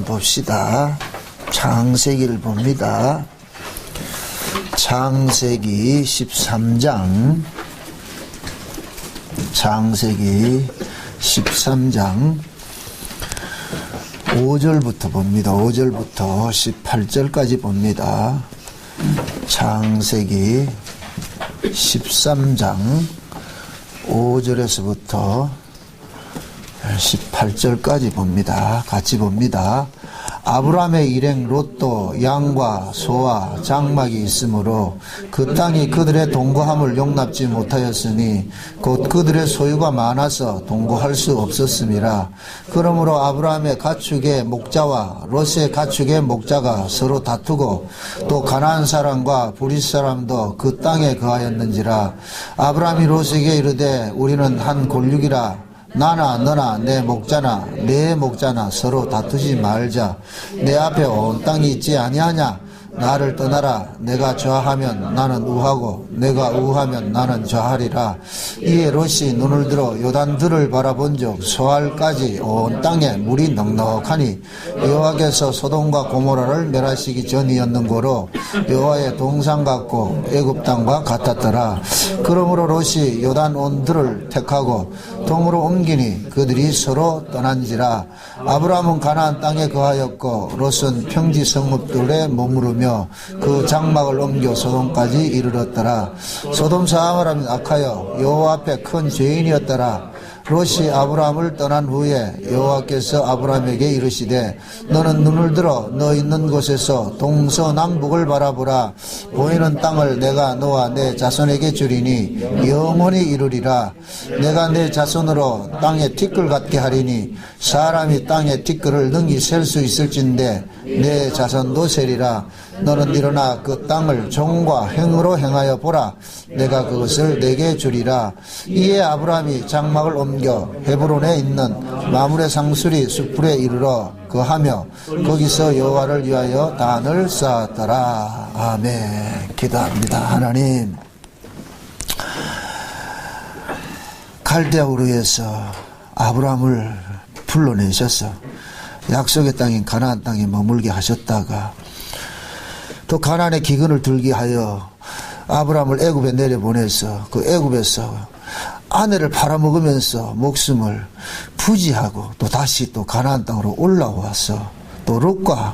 봅시다. 창세기를 봅니다. 창세기 13장. 창세기 13장 5절부터 봅니다. 5절부터 18절까지 봅니다. 창세기 13장 5절에서부터 18절까지 봅니다. 같이 봅니다. 아브라함의 일행 롯도 양과 소와 장막이 있으므로 그 땅이 그들의 동거함을 용납지 못하였으니 곧 그들의 소유가 많아서 동거할 수 없었음이라. 그러므로 아브라함의 가축의 목자와 롯의 가축의 목자가 서로 다투고 또 가나안 사람과 브릿 사람도 그 땅에 거하였는지라. 아브라함이 롯에게 이르되 우리는 한 골육이라. 나나 너나 내 목자나 내 목자나 서로 다투지 말자. 내 앞에 온 땅이 있지 아니하냐. 나를 떠나라. 내가 좌하면 나는 우하고 내가 우하면 나는 좌하리라. 이에 롯이 눈을 들어 요단들을 바라본즉 소알까지 온 땅에 물이 넉넉하니 여호와께서 소돔과 고모라를 멸하시기 전이었는고로 여호와의 동상 같고 애굽 땅과 같았더라. 그러므로 롯이 요단 온들을 택하고 동으로 옮기니 그들이 서로 떠난지라. 아브라함은 가나안 땅에 거하였고 롯은 평지 성읍들에 머무르며 그 장막을 옮겨 소돔까지 이르렀더라. 소돔 사람은 악하여 여호와 앞에 큰 죄인이었더라. 롯이 아브라함을 떠난 후에 여호와께서 아브라함에게 이르시되 너는 눈을 들어 너 있는 곳에서 동서남북을 바라보라. 보이는 땅을 내가 너와 내 자손에게 주리니 영원히 이루리라. 내가 내 자손으로 땅에 티끌 같게 하리니 사람이 땅에 티끌을 능히 셀 수 있을진데 내 자손도 세리라. 너는 일어나 그 땅을 종과 행으로 행하여 보라. 내가 그것을 내게 주리라. 이에 아브라함이 장막을 옮겨 헤브론에 있는 마므레 상수리 숲풀에 이르러 거하며 거기서 여호와를 위하여 단을 쌓았더라. 아멘. 기도합니다. 하나님, 갈대아 우르에서 아브라함을 불러내셔서 약속의 땅인 가나안 땅에 머물게 하셨다가 또 가나안의 기근을 들게 하여 아브라함을 애굽에 내려보내서 그 애굽에서 아내를 팔아먹으면서 목숨을 부지하고 또 다시 또 가나안 땅으로 올라와서 또 롯과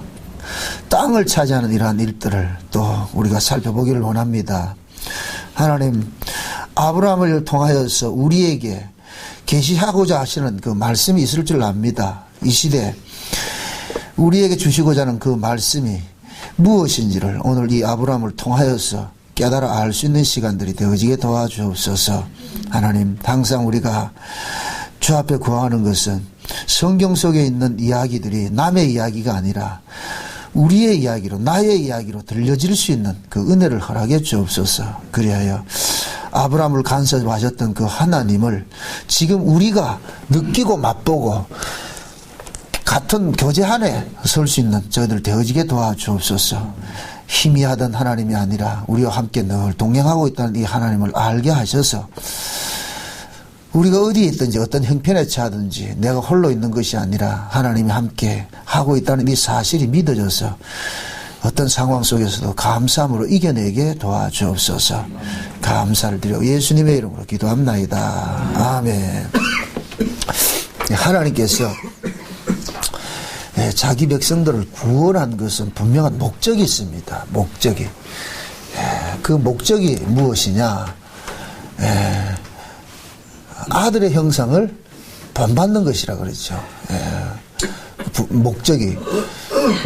땅을 차지하는 이러한 일들을 또 우리가 살펴보기를 원합니다. 하나님, 아브라함을 통하여서 우리에게 계시하고자 하시는 그 말씀이 있을 줄 압니다. 이 시대에 우리에게 주시고자 하는 그 말씀이 무엇인지를 오늘 이 아브라함을 통하여서 깨달아 알 수 있는 시간들이 되어지게 도와주옵소서. 하나님, 항상 우리가 주 앞에 구하는 것은 성경 속에 있는 이야기들이 남의 이야기가 아니라 우리의 이야기로, 나의 이야기로 들려질 수 있는 그 은혜를 허락해 주옵소서. 그리하여 아브라함을 간섭하셨던 그 하나님을 지금 우리가 느끼고 맛보고 같은 교제 안에 설 수 있는 저희들 되어지게 도와주옵소서. 희미하던 하나님이 아니라 우리와 함께 늘 동행하고 있다는 이 하나님을 알게 하셔서 우리가 어디에 있든지 어떤 형편에 처하든지 내가 홀로 있는 것이 아니라 하나님이 함께 하고 있다는 이 사실이 믿어져서 어떤 상황 속에서도 감사함으로 이겨내게 도와주옵소서. 감사를 드려 예수님의 이름으로 기도합나이다. 아멘. 하나님께서 자기 백성들을 구원한 것은 분명한 목적이 있습니다. 목적이. 그 목적이 무엇이냐? 아들의 형상을 본받는 것이라 그랬죠. 목적이.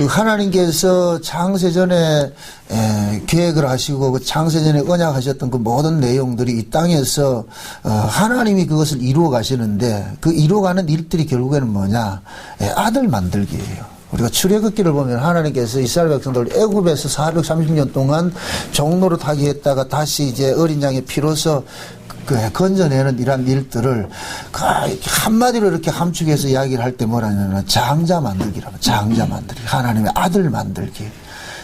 하나님께서 창세전에 계획을 하시고 그 창세전에 언약하셨던 그 모든 내용들이 이 땅에서 하나님이 그것을 이루어 가시는데 그 이루어가는 일들이 결국에는 뭐냐? 아들 만들기예요. 우리가 출애굽기를 보면 하나님께서 이스라엘 백성들을 애굽에서 430년 동안 종노릇하게 했다가 다시 이제 어린 양의 피로서 건져내는 이러한 일들을 한마디로 이렇게 함축해서 이야기를 할 때 뭐라냐면 장자 만들기라고. 장자 만들기. 하나님의 아들 만들기.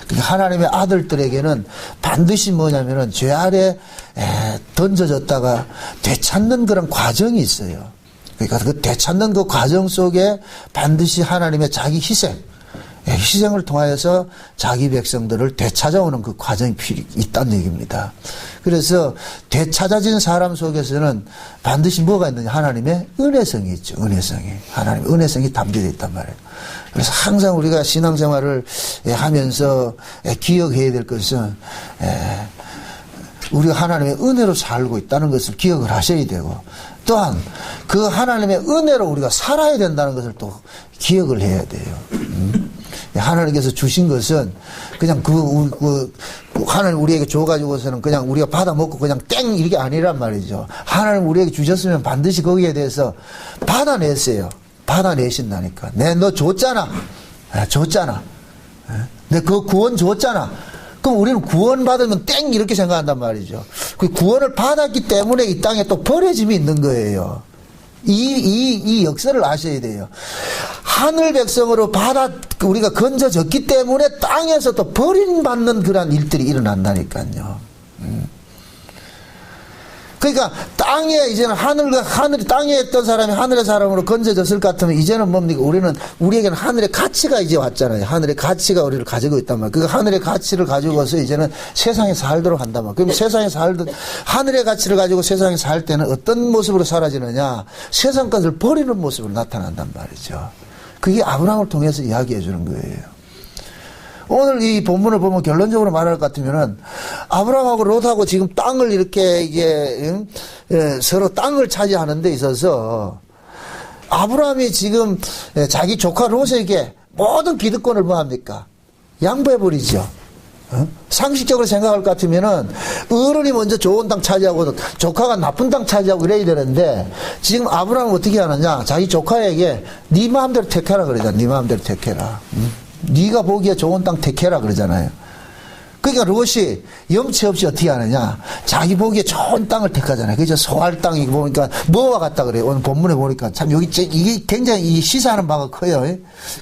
그러니까 하나님의 아들들에게는 반드시 뭐냐면은 죄 아래 던져졌다가 되찾는 그런 과정이 있어요. 그러니까 그 되찾는 그 과정 속에 반드시 하나님의 자기 희생, 희생을 통하여서 자기 백성들을 되찾아오는 그 과정이 있다는 얘기입니다. 그래서 되찾아진 사람 속에서는 반드시 뭐가 있느냐? 하나님의 은혜성이 있죠. 은혜성이. 하나님의 은혜성이 담겨져 있단 말이에요. 그래서 항상 우리가 신앙생활을 하면서 기억해야 될 것은 우리가 하나님의 은혜로 살고 있다는 것을 기억을 하셔야 되고, 또한 그 하나님의 은혜로 우리가 살아야 된다는 것을 또 기억을 해야 돼요. 하나님께서 주신 것은 그냥 하나님 우리에게 줘가지고서는 그냥 우리가 받아 먹고 그냥 땡 이게 아니란 말이죠. 하나님 우리에게 주셨으면 반드시 거기에 대해서 받아냈어요. 받아내신다니까. 너 줬잖아. 줬잖아. 내 그 구원 줬잖아. 그럼 우리는 구원받으면 땡 이렇게 생각한단 말이죠. 그 구원을 받았기 때문에 이 땅에 또 버려짐이 있는 거예요. 이 역사를 아셔야 돼요. 하늘 백성으로 우리가 건져졌기 때문에 땅에서 또 버림받는 그러한 일들이 일어난다니까요. 그러니까 땅에 이제는 땅에 있던 사람이 하늘의 사람으로 건져졌을 것 같으면 이제는 뭡니까? 우리에게는 하늘의 가치가 이제 왔잖아요. 하늘의 가치가 우리를 가지고 있단 말이에요. 그 하늘의 가치를 가지고서 이제는 세상에 살도록 한단 말이에요. 그럼 세상에 하늘의 가치를 가지고 세상에 살 때는 어떤 모습으로 사라지느냐? 세상 것을 버리는 모습으로 나타난단 말이죠. 그게 아브라함을 통해서 이야기해 주는 거예요. 오늘 이 본문을 보면 결론적으로 말할 것 같으면은 아브라함하고 롯하고 지금 땅을 이렇게 이게 서로 땅을 차지하는 데 있어서 아브라함이 지금 자기 조카 롯에게 모든 기득권을 뭐 합니까? 양보해 버리죠. 상식적으로 생각할 것 같으면은 어른이 먼저 좋은 땅 차지하고 조카가 나쁜 땅 차지하고 이래야 되는데 지금 아브라함은 어떻게 하느냐? 자기 조카에게 네 마음대로 택해라 그러잖아. 네 마음대로 택해라. 네가 보기에 좋은 땅 택해라 그러잖아요. 그러니까 롯이 염치 없이 어떻게 하느냐? 자기 보기에 좋은 땅을 택하잖아요. 그죠? 소알 땅이 보니까 뭐와 같다 그래요. 오늘 본문에 보니까 참 이게 굉장히 시사하는 바가 커요.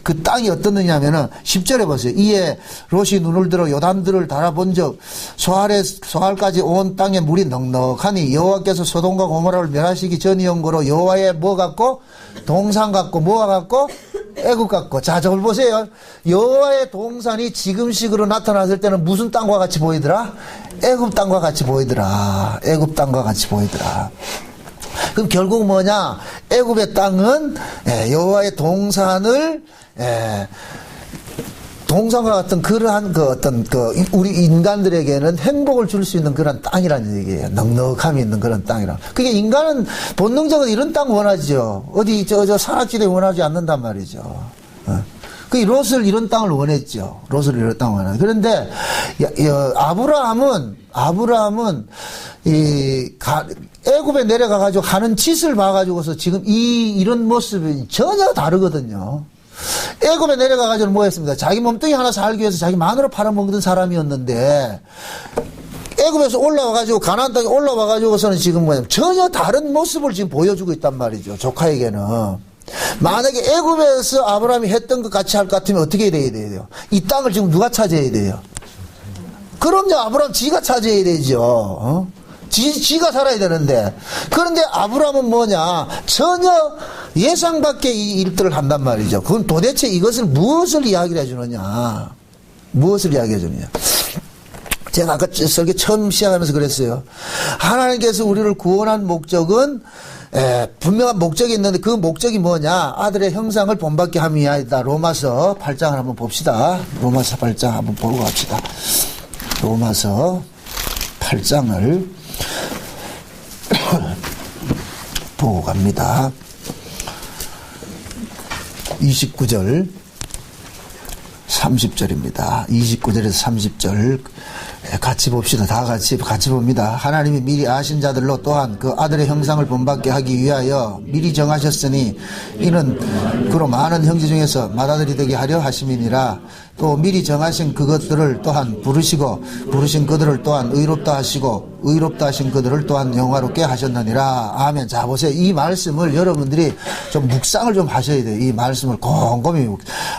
그 땅이 어떻느냐면은 10절에 보세요. 이에 롯이 눈을 들어 요단들을 달아본즉 소알까지 온 땅에 물이 넉넉하니 여호와께서 소돔과 고모라를 멸하시기 전이온거로 여호와의 뭐 같고 동산 같고 뭐와 같고 애굽 같고. 자, 저걸 보세요. 여호와의 동산이 지금식으로 나타났을 때는 무슨 땅과 같이 보이더라? 애굽 땅과 같이 보이더라. 애굽 땅과 같이 보이더라. 그럼 결국 뭐냐? 애굽의 땅은 여호와의 동산을 동산과 같은 그러한 우리 인간들에게는 행복을 줄 수 있는 그런 땅이라는 얘기예요. 넉넉함이 있는 그런 땅이라. 그게 인간은 본능적으로 이런 땅 원하죠. 어디 저 산악지대 원하지 않는단 말이죠. 그 롯을 이런 땅을 원했죠. 롯을 이런 땅을 원하는. 그런데 아브라함은 애굽에 내려가 가지고 하는 짓을 봐 가지고서 지금 이런 모습이 전혀 다르거든요. 애굽에 내려가가지고 뭐 했습니다? 자기 몸뚱이 하나 살기 위해서 자기 마누라 팔아먹던 사람이었는데 애굽에서 올라와가지고 가나안 땅에 올라와가지고서는 지금 뭐냐면 전혀 다른 모습을 지금 보여주고 있단 말이죠. 조카에게는. 만약에 애굽에서 아브라함이 했던 것 같이 할 것 같으면 어떻게 돼야 돼요? 이 땅을 지금 누가 차지해야 돼요? 그럼요. 아브라함 지가 차지해야 되죠. 지가 살아야 되는데. 그런데 아브라함은 뭐냐? 전혀 예상 밖의 이 일들을 한단 말이죠. 그건 도대체 이것을 무엇을 이야기를 해주느냐? 무엇을 이야기해 주느냐? 제가 아까 설교 처음 시작하면서 그랬어요. 하나님께서 우리를 구원한 목적은 분명한 목적이 있는데 그 목적이 뭐냐? 아들의 형상을 본받게 함이 위하이다. 로마서 8장을 한번 봅시다. 로마서 8장 한번 보고 갑시다. 로마서 8장을 보고 갑니다. 29절 30절입니다. 29절에서 30절 같이 봅시다. 다 같이 봅니다. 하나님이 미리 아신 자들로 또한 그 아들의 형상을 본받게 하기 위하여 미리 정하셨으니 이는 그로 많은 형제 중에서 맏아들이 되게 하려 하심이니라. 또 미리 정하신 그것들을 또한 부르시고 부르신 그들을 또한 의롭다 하시고 의롭다 하신 그들을 또한 영화롭게 하셨느니라. 아멘. 자, 보세요. 이 말씀을 여러분들이 좀 묵상을 좀 하셔야 돼요. 이 말씀을 곰곰이.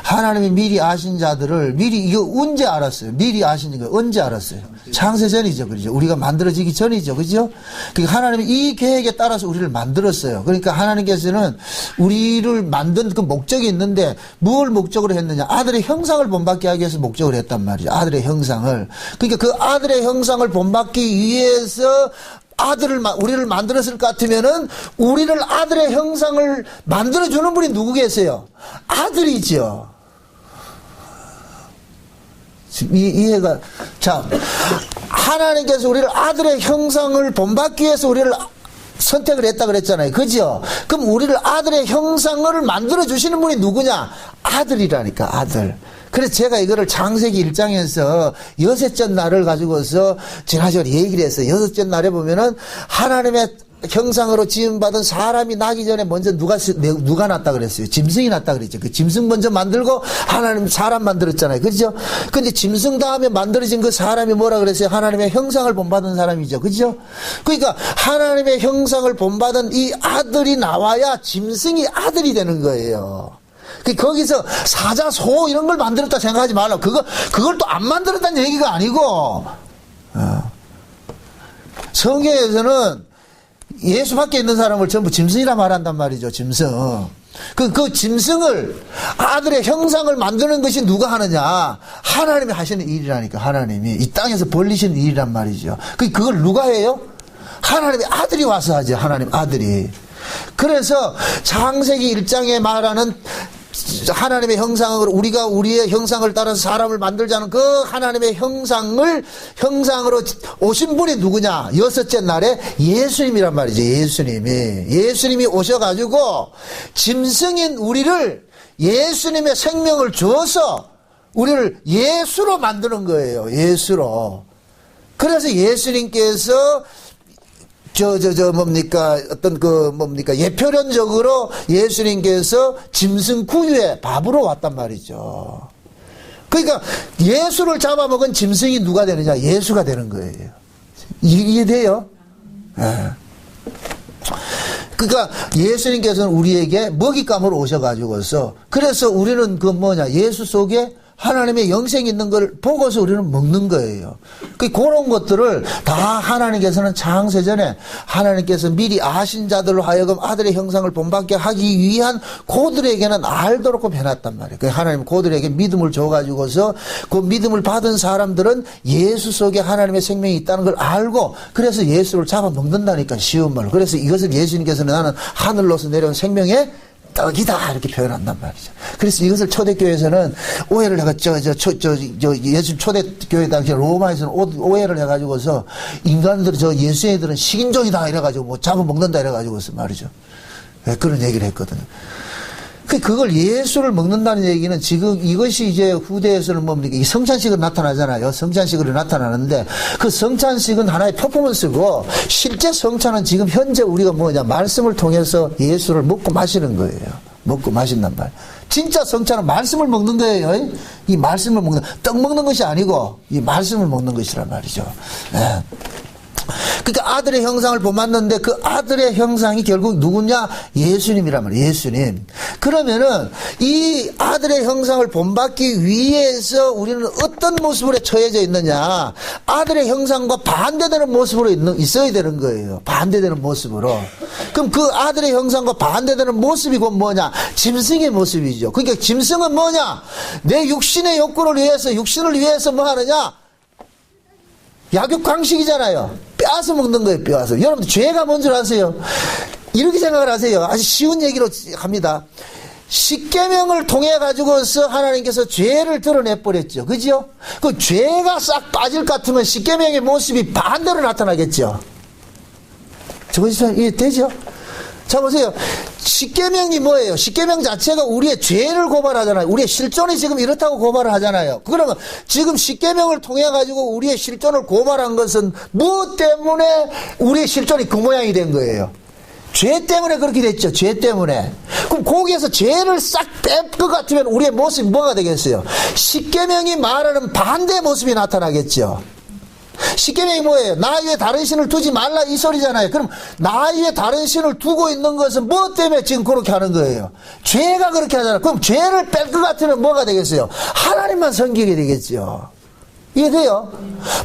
하나님이 미리 아신 자들을 미리, 이거 언제 알았어요? 미리 아신 거 언제 알았어요? 창세전이죠. 그죠? 우리가 만들어지기 전이죠. 그죠? 그러니까 하나님이 이 계획에 따라서 우리를 만들었어요. 그러니까 하나님께서는 우리를 만든 그 목적이 있는데 뭘 목적으로 했느냐? 아들의 형상을 본받게 하기 위해서 목적을 했단 말이죠. 아들의 형상을. 그러니까 그 아들의 형상을 본받기 위해서 우리를 만들었을 것 같으면은 우리를 아들의 형상을 만들어주는 분이 누구 계세요? 아들이죠. 이해가. 자, 하나님께서 우리를 아들의 형상을 본받기 위해서 우리를 선택을 했다 그랬잖아요. 그죠? 그럼 우리를 아들의 형상을 만들어 주시는 분이 누구냐? 아들이라니까, 아들. 그래서 제가 이거를 창세기 1장에서 여섯째 날을 가지고서 지난 시간에 얘기를 했어요. 여섯째 날에 보면은 하나님의 형상으로 지음받은 사람이 나기 전에 먼저 누가 났다 그랬어요? 짐승이 났다 그랬죠. 그 짐승 먼저 만들고 하나님 사람 만들었잖아요. 그죠? 근데 짐승 다음에 만들어진 그 사람이 뭐라 그랬어요? 하나님의 형상을 본받은 사람이죠. 그죠? 그러니까 하나님의 형상을 본받은 이 아들이 나와야 짐승이 아들이 되는 거예요. 거기서 사자, 소 이런 걸 만들었다 생각하지 말라. 그걸 또 안 만들었다는 얘기가 아니고, 성경에서는 예수 밖에 있는 사람을 전부 짐승이라 말한단 말이죠. 짐승. 그 짐승을 아들의 형상을 만드는 것이 누가 하느냐? 하나님이 하시는 일이라니까. 하나님이 이 땅에서 벌리시는 일이란 말이죠. 그걸 누가 해요? 하나님의 아들이 와서 하죠. 하나님 아들이. 그래서 창세기 1장에 말하는 하나님의 형상으로 우리가 우리의 형상을 따라서 사람을 만들자는 그 하나님의 형상으로 오신 분이 누구냐? 여섯째 날에 예수님이란 말이죠. 예수님이 오셔가지고 짐승인 우리를 예수님의 생명을 줘서 우리를 예수로 만드는 거예요. 예수로. 그래서 예수님께서 예표론적으로 예수님께서 짐승 구유의 밥으로 왔단 말이죠. 그러니까 예수를 잡아먹은 짐승이 누가 되느냐? 예수가 되는 거예요. 이해돼요? 네. 그러니까 예수님께서는 우리에게 먹잇감으로 오셔가지고서 그래서 우리는 예수 속에 하나님의 영생이 있는 걸 보고서 우리는 먹는 거예요. 그런 것들을 다 하나님께서는 창세전에 하나님께서 미리 아신 자들로 하여금 아들의 형상을 본받게 하기 위한 그들에게는 알도록 해놨단 말이에요. 하나님 그들에게 믿음을 줘가지고서 그 믿음을 받은 사람들은 예수 속에 하나님의 생명이 있다는 걸 알고 그래서 예수를 잡아먹는다니까, 쉬운 말로. 그래서 이것을 예수님께서는 나는 하늘로서 내려온 생명의 떡이다 이렇게 표현한단 말이죠. 그래서 이것을 초대교회에서는 오해를 해가 예수 초대교회 당시 로마에서는 오해를 해가지고서 인간들 예수애들은 식인종이다 이래가지고 잡아먹는다 이래가지고서 말이죠. 그런 얘기를 했거든요. 그걸 예수를 먹는다는 얘기는 지금 이것이 이제 후대에서는 이 성찬식으로 나타나잖아요. 성찬식으로 나타나는데 그 성찬식은 하나의 퍼포먼스고 실제 성찬은 지금 현재 우리가 말씀을 통해서 예수를 먹고 마시는 거예요. 먹고 마신단 말이에요. 진짜 성찬은 말씀을 먹는 거예요. 이 말씀을 떡 먹는 것이 아니고 이 말씀을 먹는 것이란 말이죠. 네. 그러니까 아들의 형상을 본받는데 그 아들의 형상이 결국 누구냐? 예수님이란 말이에요. 예수님. 그러면은 이 아들의 형상을 본받기 위해서 우리는 어떤 모습으로 처해져 있느냐? 아들의 형상과 반대되는 모습으로 있어야 되는 거예요. 반대되는 모습으로. 그럼 그 아들의 형상과 반대되는 모습이 곧 뭐냐? 짐승의 모습이죠. 그러니까 짐승은 뭐냐? 내 육신의 욕구를 위해서, 육신을 위해서 뭐 하느냐? 약육강식이잖아요. 빼앗아 먹는 거예요. 빼앗아. 여러분들 죄가 뭔 줄 아세요? 이렇게 생각을 하세요. 아주 쉬운 얘기로 합니다. 십계명을 통해 가지고서 하나님께서 죄를 드러내버렸죠. 그죠? 그 죄가 싹 빠질 것 같으면 십계명의 모습이 반대로 나타나겠죠. 저것이 이해되죠? 자, 보세요. 십계명이 뭐예요? 십계명 자체가 우리의 죄를 고발하잖아요. 우리의 실존이 지금 이렇다고 고발을 하잖아요. 그러면 지금 십계명을 통해 가지고 우리의 실존을 고발한 것은 무엇 때문에 우리의 실존이 그 모양이 된 거예요? 죄 때문에 그렇게 됐죠. 죄 때문에. 그럼 거기에서 죄를 싹 뺄 것 같으면 우리의 모습이 뭐가 되겠어요? 십계명이 말하는 반대 모습이 나타나겠죠. 십계명이 뭐예요? 나 위에 다른 신을 두지 말라 이 소리잖아요. 그럼 나 위에 다른 신을 두고 있는 것은 뭐 때문에 지금 그렇게 하는 거예요? 죄가 그렇게 하잖아요. 그럼 죄를 뺄 것 같으면 뭐가 되겠어요? 하나님만 섬기게 되겠죠. 이해돼요?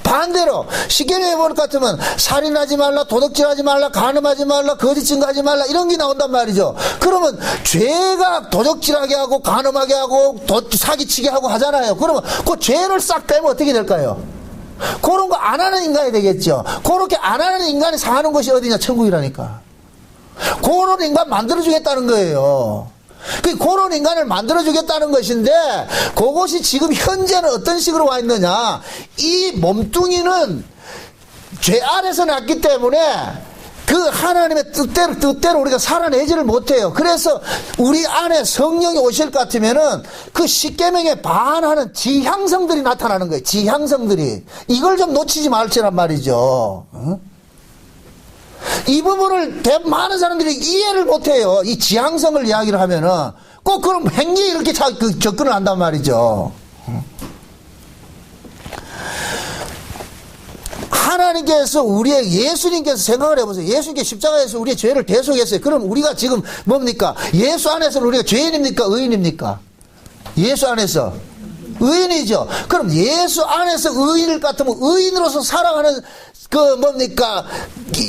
반대로 십계명에 볼 것 같으면 살인하지 말라, 도둑질하지 말라, 간음하지 말라, 거짓 증거하지 말라 이런 게 나온단 말이죠. 그러면 죄가 도둑질하게 하고 간음하게 하고 사기치게 하고 하잖아요. 그러면 그 죄를 싹 빼면 어떻게 될까요? 그런 거 안 하는 인간이 되겠죠. 그렇게 안 하는 인간이 사는 곳이 어디냐? 천국이라니까. 그런 인간 만들어주겠다는 거예요. 그런 인간을 만들어주겠다는 것인데, 그것이 지금 현재는 어떤 식으로 와 있느냐? 이 몸뚱이는 죄 아래서 났기 때문에 그 하나님의 뜻대로 우리가 살아내지를 못해요. 그래서 우리 안에 성령이 오실 것 같으면은 그 십계명에 반하는 지향성들이 나타나는 거예요. 지향성들이. 이걸 좀 놓치지 말지란 말이죠. 이 부분을 많은 사람들이 이해를 못해요. 이 지향성을 이야기를 하면은 꼭 그런 행위에 이렇게 접근을 한단 말이죠. 하나님께서 예수님께서 생각을 해보세요. 예수님께 십자가에서 우리의 죄를 대속했어요. 그럼 우리가 지금 뭡니까? 예수 안에서는 우리가 죄인입니까? 의인입니까? 예수 안에서 의인이죠. 그럼 예수 안에서 의인일 것 같으면 의인으로서 살아가는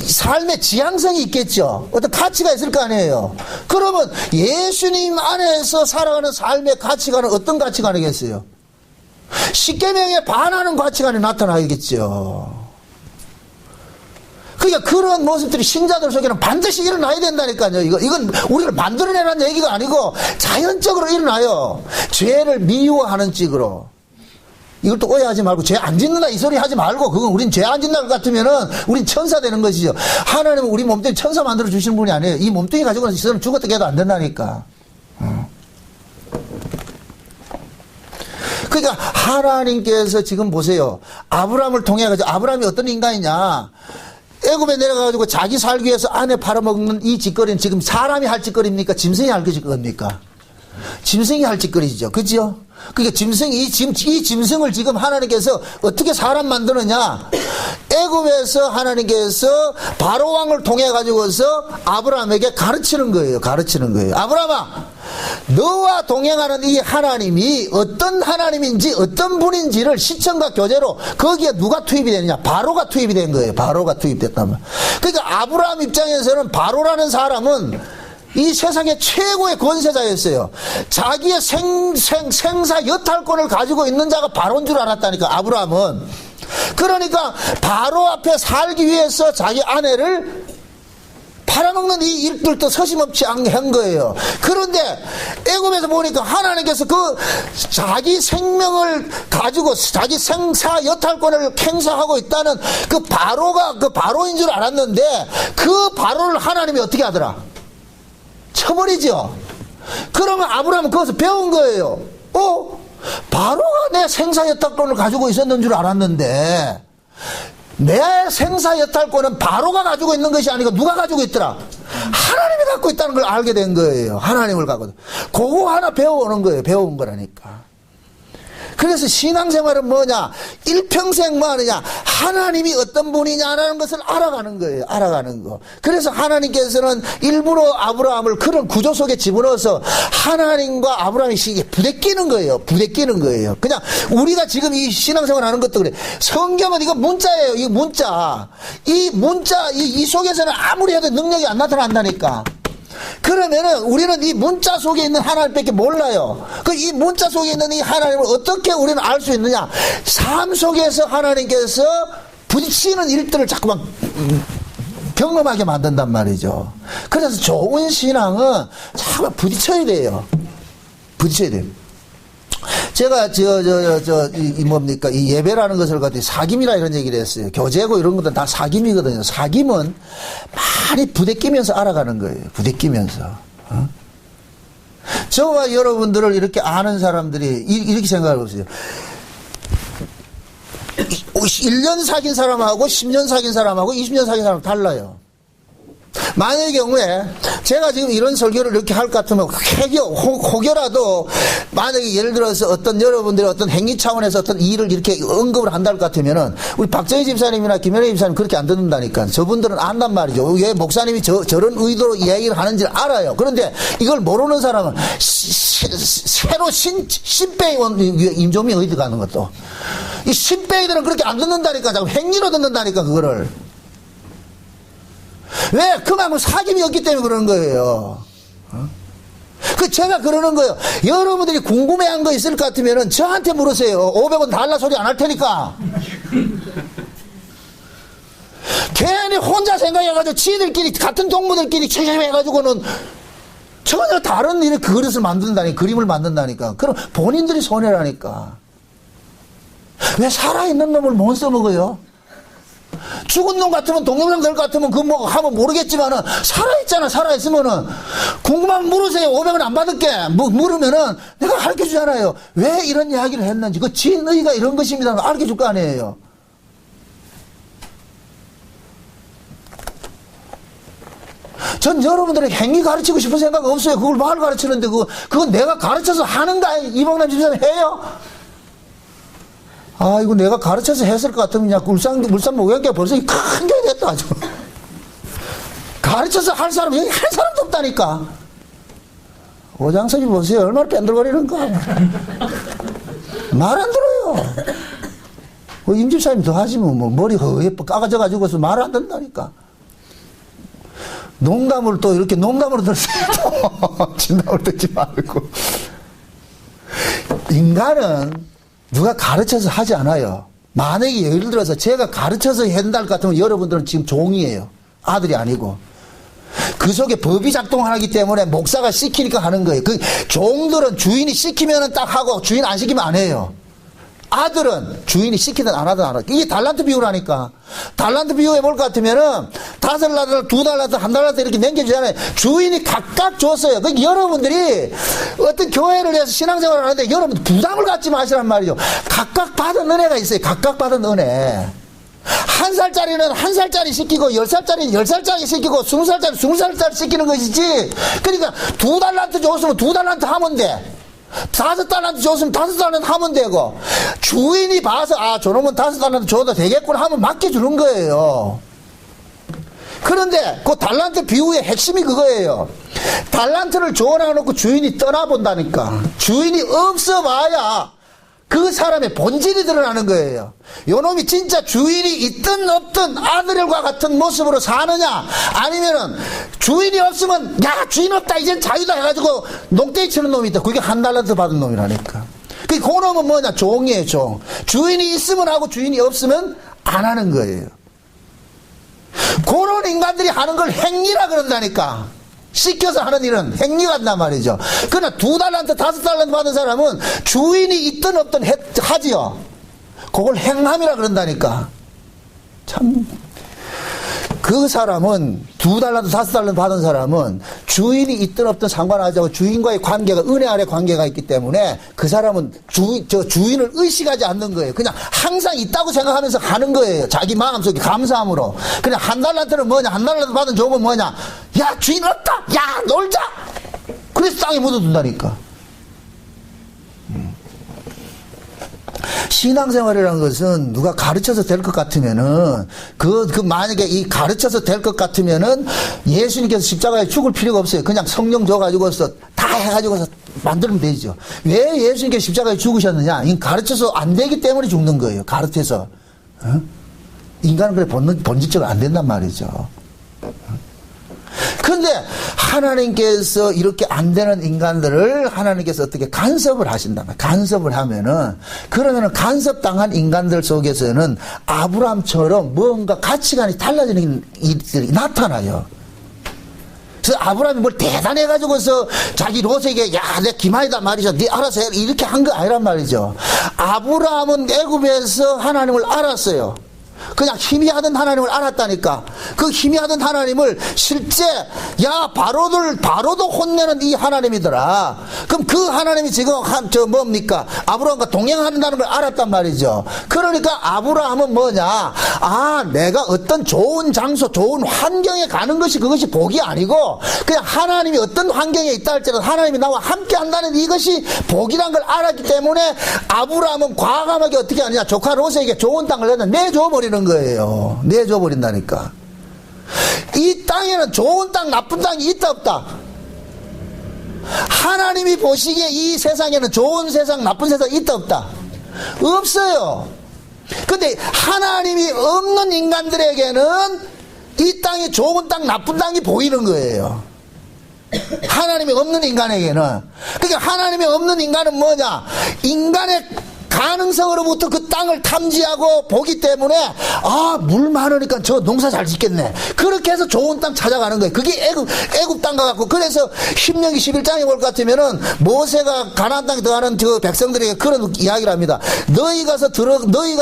삶의 지향성이 있겠죠. 어떤 가치가 있을 거 아니에요. 그러면 예수님 안에서 살아가는 삶의 가치관은 어떤 가치관이겠어요? 십계명에 반하는 가치관이 나타나겠죠. 그러니까 그런 모습들이 신자들 속에는 반드시 일어나야 된다니까요. 이건 우리를 만들어내라는 얘기가 아니고 자연적으로 일어나요. 죄를 미워하는 쪽으로. 이걸 또 오해하지 말고 죄 안 짓는다 이 소리 하지 말고, 그건 우린 죄 안 짓는다 같으면은 우린 천사 되는 것이죠. 하나님은 우리 몸뚱이 천사 만들어 주시는 분이 아니에요. 이 몸뚱이 가지고는 저는 죽었다 깨도 안 된다니까. 그러니까 하나님께서 지금 보세요. 아브라함을 통해 가지고, 아브라함이 어떤 인간이냐? 애굽에 내려가가지고 자기 살기 위해서 아내 팔아먹는 이 짓거리는 지금 사람이 할 짓거리입니까? 짐승이 할 짓거리입니까? 짐승이 할 짓거리죠. 그죠? 그러니까 이 짐승을 지금 하나님께서 어떻게 사람 만드느냐? 애굽에서 하나님께서 바로 왕을 통해 가지고서 아브라함에게 가르치는 거예요. 아브라함아, 너와 동행하는 이 하나님이 어떤 하나님인지 어떤 분인지를 시청과 교제로 거기에 누가 투입이 되느냐? 바로가 투입이 된 거예요. 바로가 투입됐다면. 그러니까 아브라함 입장에서는 바로라는 사람은 이 세상의 최고의 권세자였어요. 자기의 생사 여탈권을 가지고 있는 자가 바로인 줄 알았다니까, 아브라함은. 그러니까 바로 앞에 살기 위해서 자기 아내를 팔아먹는 이 일들도 서심없이 한 거예요. 그런데 애굽에서 보니까 하나님께서 그 자기 생명을 가지고 자기 생사 여탈권을 행사하고 있다는 그 바로가 그 바로인 줄 알았는데, 그 바로를 하나님이 어떻게 하더라? 쳐버리죠. 그러면 아브라함은 거기서 배운 거예요. 바로가 내 생사여탈권을 가지고 있었는 줄 알았는데, 내 생사여탈권은 바로가 가지고 있는 것이 아니고 누가 가지고 있더라? 하나님이 갖고 있다는 걸 알게 된 거예요. 하나님을 갖고. 그거 하나 배워오는 거예요. 배워온 거라니까. 그래서 신앙생활은 뭐냐? 일평생 뭐 하느냐? 하나님이 어떤 분이냐라는 것을 알아가는 거예요. 알아가는 거. 그래서 하나님께서는 일부러 아브라함을 그런 구조 속에 집어넣어서 하나님과 아브라함이 부대끼는 거예요. 부대끼는 거예요. 그냥 우리가 지금 이 신앙생활 하는 것도 그래. 성경은 이거 문자예요. 이 문자. 이 속에서는 아무리 해도 능력이 안 나타난다니까. 그러면은 우리는 이 문자 속에 있는 하나님밖에 몰라요. 이 문자 속에 있는 이 하나님을 어떻게 우리는 알 수 있느냐? 삶 속에서 하나님께서 부딪히는 일들을 자꾸만 경험하게 만든단 말이죠. 그래서 좋은 신앙은 자꾸 부딪혀야 돼요. 부딪혀야 돼요. 제가 이 예배라는 것을 가지고 사귐이라 이런 얘기를 했어요. 교제고 이런 것들은 다 사귐이거든요. 사귐은 많이 부대끼면서 알아가는 거예요. 부대끼면서. 저와 여러분들을 이렇게 아는 사람들이 이렇게 생각해 보세요. 1년 사귄 사람하고 10년 사귄 사람하고 20년 사귄 사람 달라요. 만약의 경우에 제가 지금 이런 설교를 이렇게 할 것 같으면 혹여라도 만약에 예를 들어서 어떤 여러분들이 어떤 행위 차원에서 어떤 일을 이렇게 언급을 한다 할 것 같으면은 우리 박정희 집사님이나 김현애 집사님 그렇게 안 듣는다니까. 저분들은 안단 말이죠. 왜 목사님이 저런 의도로 이야기를 하는지 알아요. 그런데 이걸 모르는 사람은 새로 신병이 온 임종민 어디 가는 것도 이 신병이들은 그렇게 안 듣는다니까. 자꾸 행위로 듣는다니까 그거를. 왜? 그만큼 사귐이 없기 때문에 그러는 거예요. 제가 그러는 거예요. 여러분들이 궁금해한 거 있을 것 같으면은 저한테 물으세요. 500원 달라 소리 안 할 테니까. 괜히 혼자 생각해가지고 지들끼리 같은 동무들끼리 해가지고는 전혀 다른 일에 그릇을 만든다니까. 그림을 만든다니까. 그럼 본인들이 손해라니까. 왜 살아있는 놈을 못 써먹어요? 죽은 놈 같으면 동영상 될 것 같으면 그 뭐 하면 모르겠지만은 살아있잖아. 살아있으면은 궁금하면 물으세요. 500원 안 받을게. 물으면은 내가 가르쳐 주잖아요. 왜 이런 이야기를 했는지 그 진의가 이런 것입니다. 가르쳐 줄 거 아니에요. 전 여러분들의 행위 가르치고 싶은 생각 없어요. 그걸 말 가르치는데 그건 내가 가르쳐서 하는가? 이봉남 집사님 해요? 아, 이거 내가 가르쳐서 했을 것 같으면, 야, 울산 목욕교회 벌써 큰 교회 됐다, 아주. 가르쳐서 할 사람, 여기 한 사람도 없다니까. 오장선이 보세요. 얼마나 뺀들거리는가. 말 안 들어요. 임집사님 더 하시면 뭐, 머리 예뻐 까가져가지고서 말 안 듣는다니까. 농담을 또 이렇게 농담으로 들으세요. 진담을 듣지 말고. 인간은 누가 가르쳐서 하지 않아요. 만약에 예를 들어서 제가 가르쳐서 한다 할 것 같으면 여러분들은 지금 종이에요. 아들이 아니고. 그 속에 법이 작동하기 때문에 목사가 시키니까 하는 거예요. 그 종들은 주인이 시키면 딱 하고 주인 안 시키면 안 해요. 아들은 주인이 시키든 안 하든 안 하든. 이게 달란트 비유라니까. 달란트 비유해 볼 것 같으면은 5달란트, 2달란트, 1달란트 이렇게 남겨주잖아요. 주인이 각각 줬어요. 그러니까 여러분들이 어떤 교회를 해서 신앙생활을 하는데 여러분 부담을 갖지 마시란 말이죠. 각각 받은 은혜가 있어요. 각각 받은 은혜. 1살짜리는 1살짜리 시키고 10살짜리는 10살짜리 시키고 20살짜리 20살짜리 시키는 것이지. 그러니까 2달란트 줬으면 2달란트 하면 돼. 5달란트 줬으면 5달란트 하면 되고, 주인이 봐서 저놈은 5달란트 줘도 되겠구나 하면 맡겨주는 거예요. 그런데 그 달란트 비유의 핵심이 그거예요. 달란트를 줘놔놓고 주인이 떠나본다니까. 주인이 없어봐야 그 사람의 본질이 드러나는 거예요. 요놈이 진짜 주인이 있든 없든 아들과 같은 모습으로 사느냐, 아니면은 주인이 없으면 야 주인 없다 이젠 자유다 해가지고 농땡이 치는 놈이 있다. 그게 1달란트 받은 놈이라니까. 그 놈은 뭐냐? 종이에요. 종. 주인이 있으면 하고 주인이 없으면 안 하는 거예요. 그런 인간들이 하는 걸 행위라 그런다니까. 시켜서 하는 일은 행위가 한단 말이죠. 그러나 2달란트, 5달란트 받은 사람은 주인이 있든 없든 하지요. 그걸 행함이라 그런다니까. 참. 그 사람은 2달란트, 5달란트 받은 사람은 주인이 있든 없든 상관하지 않고 주인과의 관계가 은혜 아래 관계가 있기 때문에 그 사람은 주인을 의식하지 않는 거예요. 그냥 항상 있다고 생각하면서 하는 거예요. 자기 마음속에 감사함으로. 그냥 1달란트는 뭐냐? 1달란트 받은 종은 뭐냐? 야 주인 없다. 야 놀자. 그래서 땅에 묻어둔다니까. 신앙생활이라는 것은 누가 가르쳐서 될 것 같으면은 만약에 이 가르쳐서 될 것 같으면은 예수님께서 십자가에 죽을 필요가 없어요. 그냥 성령 줘가지고서 다 해가지고서 만들면 되죠. 왜 예수님께서 십자가에 죽으셨느냐? 이 가르쳐서 안 되기 때문에 죽는 거예요. 가르쳐서. 인간은 그래 본질적으로 안 된단 말이죠. 그런데 하나님께서 이렇게 안 되는 인간들을 하나님께서 어떻게 간섭을 하신다. 간섭을 하면은, 그러면은 간섭당한 인간들 속에서는 아브람처럼 뭔가 가치관이 달라지는 일들이 나타나요. 그래서 아브람이 뭘 대단해가지고서 자기 롯에게 야, 내 기만이다 말이죠. 네 알아서 해. 이렇게 한 거 아니란 말이죠. 아브람은 애굽에서 하나님을 알았어요. 그냥 희미하던 하나님을 알았다니까. 그 희미하던 하나님을 실제 바로도 혼내는 이 하나님이더라. 그럼 그 하나님이 지금 뭡니까? 아브라함과 동행한다는 걸 알았단 말이죠. 그러니까 아브라함은 뭐냐? 내가 어떤 좋은 장소, 좋은 환경에 가는 것이 그것이 복이 아니고 그냥 하나님이 어떤 환경에 있다 할지라도 하나님이 나와 함께 한다는 이것이 복이란 걸 알았기 때문에 아브라함은 과감하게 어떻게 하느냐? 조카 롯에게 좋은 땅을 내줘버리는 거예요. 내줘버린다니까. 이 땅에는 좋은 땅, 나쁜 땅이 있다 없다? 하나님이 보시기에 이 세상에는 좋은 세상, 나쁜 세상이 있다 없다? 없어요. 근데 하나님이 없는 인간들에게는 이 땅이 좋은 땅, 나쁜 땅이 보이는 거예요. 하나님이 없는 인간에게는. 그러니까 하나님이 없는 인간은 뭐냐? 인간의 가능성으로부터 그 땅을 탐지하고 보기 때문에 물 많으니까 저 농사 잘 짓겠네. 그렇게 해서 좋은 땅 찾아가는 거예요. 그게 애굽 땅과 같고. 그래서 신명기 11장에 볼 것 같으면은 모세가 가나안 땅에 들어가는 그 백성들에게 그런 이야기를 합니다. 너희가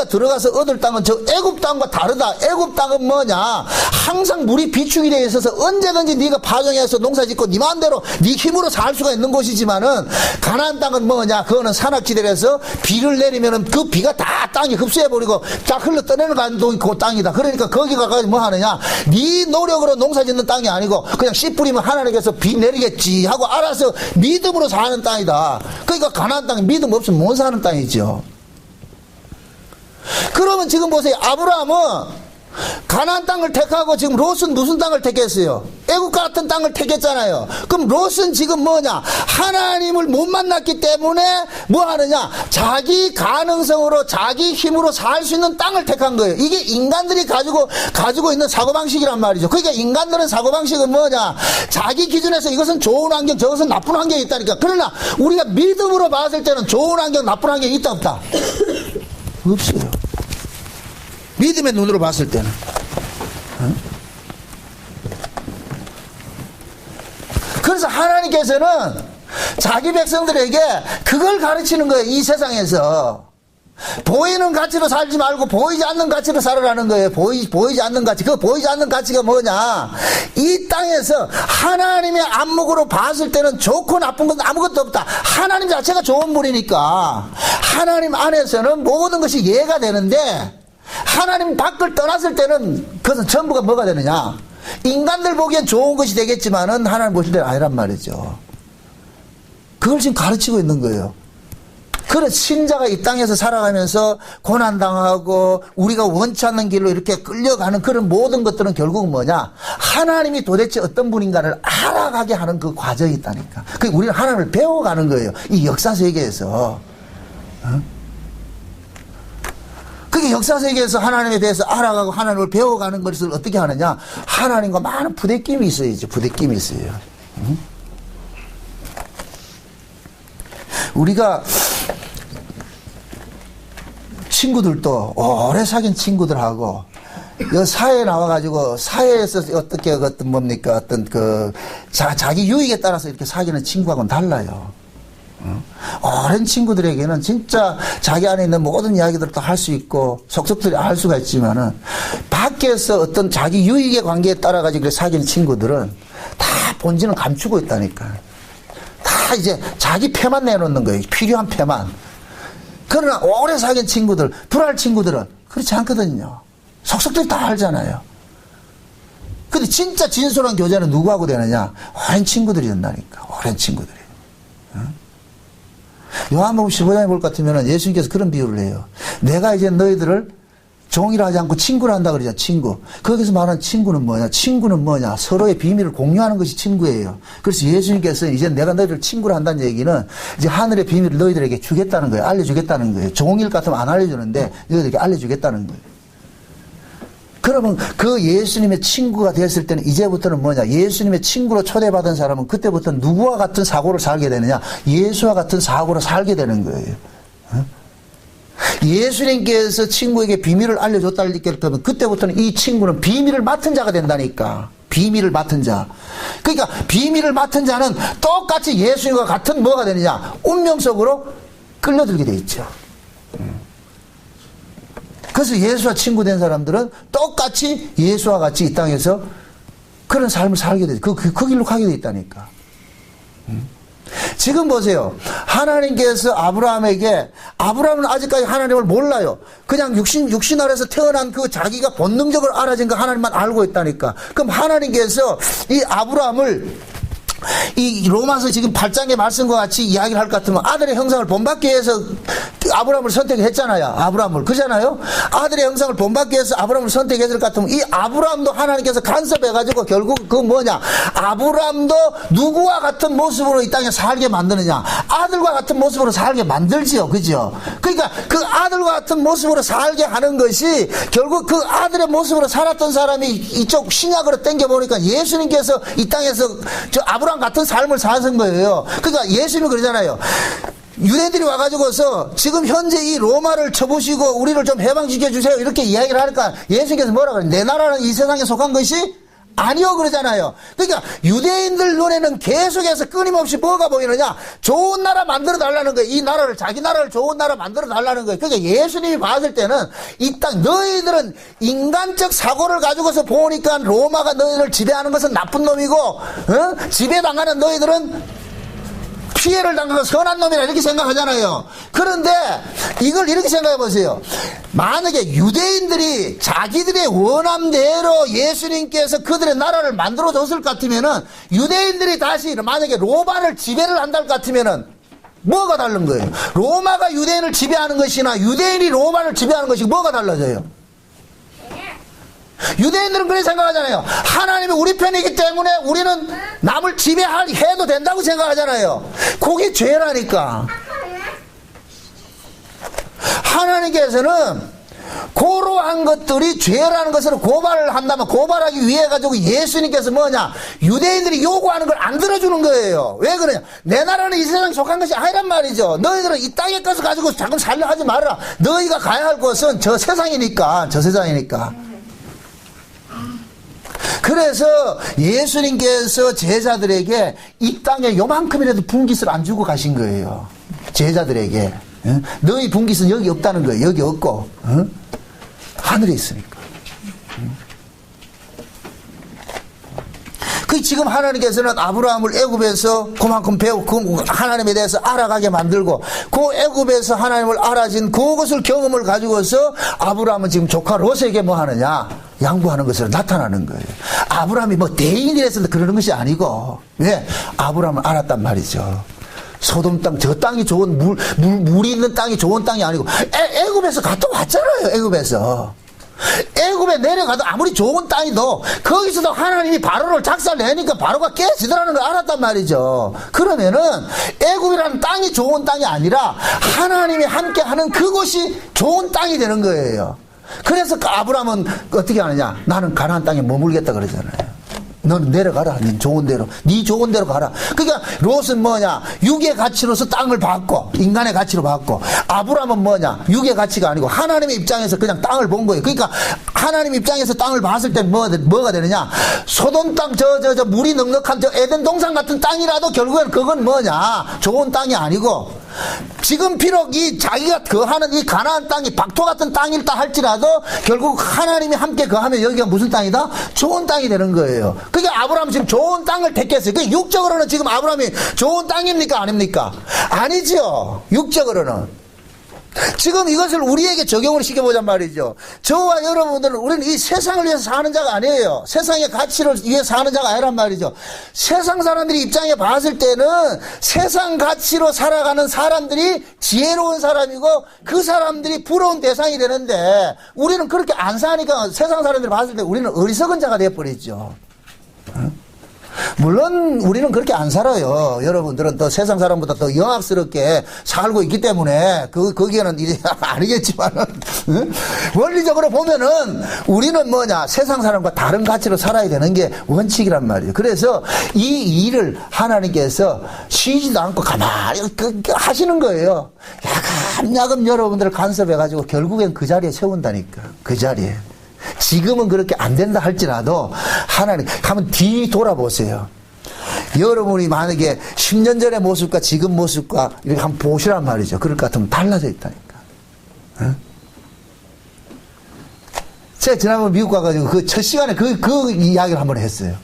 들어가서 얻을 땅은 저 애굽 땅과 다르다. 애굽 땅은 뭐냐? 항상 물이 비축이 되어 있어서 언제든지 네가 파종해서 농사 짓고 네 마음대로 네 힘으로 살 수가 있는 곳이지만은 가나안 땅은 뭐냐? 그거는 산악지대라서 비를 내리면은 그 비가 다 땅이 흡수해버리고 딱 흘러 떠내는 그 땅이다. 그러니까 거기가 뭐 하느냐? 네 노력으로 농사 짓는 땅이 아니고 그냥 씨 뿌리면 하나님께서 비 내리겠지 하고 알아서 믿음으로 사는 땅이다. 그러니까 가나안 땅이 믿음 없으면 못 사는 땅이죠. 그러면 지금 보세요. 아브라함은 가나안 땅을 택하고 지금 롯은 무슨 땅을 택했어요? 애국 같은 땅을 택했잖아요. 그럼 롯은 지금 뭐냐? 하나님을 못 만났기 때문에 뭐 하느냐? 자기 가능성으로 자기 힘으로 살 수 있는 땅을 택한 거예요. 이게 인간들이 가지고 있는 사고방식이란 말이죠. 그러니까 인간들은 사고방식은 뭐냐? 자기 기준에서 이것은 좋은 환경, 저것은 나쁜 환경이 있다니까. 그러나 우리가 믿음으로 봤을 때는 좋은 환경, 나쁜 환경이 있다 없다? 없어요. 믿음의 눈으로 봤을 때는. 그래서 하나님께서는 자기 백성들에게 그걸 가르치는 거예요. 이 세상에서 보이는 가치로 살지 말고 보이지 않는 가치로 살아라는 거예요. 보이지 않는 가치. 그 보이지 않는 가치가 뭐냐? 이 땅에서 하나님의 안목으로 봤을 때는 좋고 나쁜 건 아무것도 없다. 하나님 자체가 좋은 분이니까 하나님 안에서는 모든 것이 이해가 되는데 하나님 밖을 떠났을 때는 그것은 전부가 뭐가 되느냐? 인간들 보기엔 좋은 것이 되겠지만은 하나님 보실 때는 아니란 말이죠. 그걸 지금 가르치고 있는 거예요. 그런 신자가 이 땅에서 살아가면서 고난당하고 우리가 원치 않는 길로 이렇게 끌려가는 그런 모든 것들은 결국은 뭐냐? 하나님이 도대체 어떤 분인가를 알아가게 하는 그 과정이 있다니까. 그러니까 우리는 하나님을 배워가는 거예요. 이 역사 세계에서. 그게 역사 세계에서 하나님에 대해서 알아가고 하나님을 배워가는 것을 어떻게 하느냐? 하나님과 많은 부대낌이 있어야죠. 부대낌이 있어요. 우리가 친구들도 오래 사귄 친구들하고 사회에 나와가지고 사회에서 어떻게 어떤 자기 유익에 따라서 이렇게 사귀는 친구하고는 달라요. 오랜 친구들에게는 진짜 자기 안에 있는 모든 이야기들도 할 수 있고 속속들이 알 수가 있지만은 밖에서 어떤 자기 유익의 관계에 따라 가지고 사귀는 친구들은 다 본질은 감추고 있다니까. 다 이제 자기 패만 내놓는 거예요. 필요한 패만. 그러나 오래 사귄 친구들, 불알 친구들은 그렇지 않거든요. 속속들이 다 알잖아요. 근데 진짜 진솔한 교제는 누구하고 되느냐? 오랜 친구들이 된다니까. 오랜 친구들이. 요한복음 15장에 볼 것 같으면 예수님께서 그런 비유를 해요. 내가 이제 너희들을 종이라 하지 않고 친구라 한다 그러죠. 친구. 거기서 말하는 친구는 뭐냐? 친구는 뭐냐? 서로의 비밀을 공유하는 것이 친구예요. 그래서 예수님께서 이제 내가 너희들 친구라 한다는 얘기는 이제 하늘의 비밀을 너희들에게 주겠다는 거예요. 알려주겠다는 거예요. 종일 같으면 안 알려주는데 너희들에게 알려주겠다는 거예요. 그러면 그 예수님의 친구가 됐을 때는 이제부터는 뭐냐? 예수님의 친구로 초대받은 사람은 그때부터 누구와 같은 사고를 살게 되느냐? 예수와 같은 사고를 살게 되는 거예요. 예수님께서 친구에게 비밀을 알려줬다는 면 그때부터는 이 친구는 비밀을 맡은 자가 된다니까. 비밀을 맡은 자. 그러니까 비밀을 맡은 자는 똑같이 예수님과 같은 뭐가 되느냐? 운명 속으로 끌려들게 돼 있죠. 그래서 예수와 친구 된 사람들은 똑같이 예수와 같이 이 땅에서 그런 삶을 살게 돼. 그 길로 가게 돼 있다니까. 지금 보세요. 하나님께서 아브라함은 아직까지 하나님을 몰라요. 그냥 육신 아래서 태어난 그 자기가 본능적으로 알아진 거 하나님만 알고 있다니까. 그럼 하나님께서 이 아브라함을 이 로마서 지금 8장의 말씀과 같이 이야기를 할 것 같으면 아들의 형상을 본받기 위해서 아브라함을 선택했잖아요. 아브라함을. 그잖아요? 아들의 형상을 본받기 위해서 아브라함을 선택했을 것 같으면 이 아브라함도 하나님께서 간섭해가지고 결국 그 뭐냐. 아브라함도 누구와 같은 모습으로 이 땅에 살게 만드느냐. 아들과 같은 모습으로 살게 만들지요. 그죠? 그러니까 그 아들과 같은 모습으로 살게 하는 것이 결국 그 아들의 모습으로 살았던 사람이 이쪽 신약으로 땡겨보니까 예수님께서 이 땅에서 저 아브라함 같은 삶을 사신 거예요. 그러니까 예수님이 그러잖아요. 유대인들이 와가지고서 지금 현재 이 로마를 쳐보시고 우리를 좀 해방시켜 주세요. 이렇게 이야기를 하니까 예수님께서 뭐라 그래요? 내 나라는 이 세상에 속한 것이 아니요 그러잖아요. 그러니까 유대인들 눈에는 계속해서 끊임없이 뭐가 보이느냐? 좋은 나라 만들어 달라는 거예요. 이 나라를, 자기 나라를 좋은 나라 만들어 달라는 거예요. 그러니까 예수님이 봤을 때는 이 땅 너희들은 인간적 사고를 가지고서 보니까 로마가 너희를 지배하는 것은 나쁜 놈이고 지배당하는 너희들은 피해를 당하는 선한 놈이라 이렇게 생각하잖아요. 그런데 이걸 이렇게 생각해 보세요. 만약에 유대인들이 자기들의 원함대로 예수님께서 그들의 나라를 만들어 줬을 것 같으면은 유대인들이 다시 만약에 로마를 지배를 한다 것 같으면은 뭐가 다른 거예요? 로마가 유대인을 지배하는 것이나 유대인이 로마를 지배하는 것이 뭐가 달라져요? 유대인들은 그렇게 생각하잖아요. 하나님이 우리 편이기 때문에 우리는 남을 지배해도 된다고 생각하잖아요. 그게 죄라니까. 하나님께서는 고로한 것들이 죄라는 것으로 고발을 한다면 고발하기 위해 가지고 예수님께서 뭐냐, 유대인들이 요구하는 걸 안 들어주는 거예요. 왜 그러냐? 내 나라는 이 세상에 속한 것이 아니란 말이죠. 너희들은 이 땅의 것을 가지고 자꾸 살려 하지 말아라. 너희가 가야 할 곳은 저 세상이니까. 그래서 예수님께서 제자들에게 이 땅에 요만큼이라도 분깃을 안 주고 가신 거예요. 제자들에게. 너희 분깃은 여기 없다는 거예요. 여기 없고 하늘에 있으니까. 그 지금 하나님께서는 아브라함을 애굽에서 그만큼 배우고 하나님에 대해서 알아가게 만들고 그 애굽에서 하나님을 알아진 그것을 경험을 가지고서 아브라함은 지금 조카 롯에게 뭐 하느냐, 양보하는 것으로 나타나는 거예요. 아브라함이 뭐 대인이라서 그러는 것이 아니고, 왜? 아브라함을 알았단 말이죠. 소돔 땅, 저 땅이 좋은 물이 있는 땅이 좋은 땅이 아니고 애굽에서 갔다 왔잖아요. 애굽에 내려가도 아무리 좋은 땅이도 거기서도 하나님이 바로를 작살내니까 바로가 깨지더라는 걸 알았단 말이죠. 그러면은 애굽이라는 땅이 좋은 땅이 아니라 하나님이 함께하는 그곳이 좋은 땅이 되는 거예요. 그래서 아브라함은 어떻게 하느냐? 나는 가나안 땅에 머물겠다 그러잖아요. 너는 내려가라. 네 좋은 대로. 네 좋은 대로 가라. 그러니까 롯은 뭐냐? 육의 가치로서 땅을 받고, 인간의 가치로 받고, 아브라함은 뭐냐? 육의 가치가 아니고 하나님의 입장에서 그냥 땅을 본 거예요. 그러니까 하나님 입장에서 땅을 봤을 때 뭐가 되느냐? 소돔 땅, 저 물이 넉넉한 저 에덴 동산 같은 땅이라도 결국엔 그건 뭐냐? 좋은 땅이 아니고, 지금 비록 이 자기가 거하는 이 가나안 땅이 박토 같은 땅이다 할지라도 결국 하나님이 함께 거하면 여기가 무슨 땅이다? 좋은 땅이 되는 거예요. 그러니까 아브라함은 지금 좋은 땅을 택했어요. 그 육적으로는 지금 아브라함이 좋은 땅입니까? 아닙니까? 아니죠. 육적으로는. 지금 이것을 우리에게 적용을 시켜보자 말이죠. 저와 여러분들은 우리는 이 세상을 위해서 사는 자가 아니에요. 세상의 가치를 위해서 사는 자가 아니란 말이죠. 세상 사람들이 입장에 봤을 때는 세상 가치로 살아가는 사람들이 지혜로운 사람이고 그 사람들이 부러운 대상이 되는데 우리는 그렇게 안 사니까 세상 사람들이 봤을 때 우리는 어리석은 자가 되어버리죠. 물론 우리는 그렇게 안 살아요. 여러분들은 더 세상 사람보다 더 영악스럽게 살고 있기 때문에 거기에는 이제 아니겠지만 원리적으로 보면은 우리는 뭐냐, 세상 사람과 다른 가치로 살아야 되는 게 원칙이란 말이에요. 그래서 이 일을 하나님께서 쉬지도 않고 가만히 하시는 거예요. 야금야금 여러분들을 간섭해가지고 결국엔 그 자리에 세운다니까. 그 자리에. 지금은 그렇게 안 된다 할지라도 하나님 한번 뒤 돌아보세요. 여러분이 만약에 10년 전의 모습과 지금 모습과 이렇게 한번 보시란 말이죠. 그럴 것 같으면 달라져 있다니까. 제가 지난번 미국 가가지고 그 첫 시간에 그 이야기를 한번 했어요.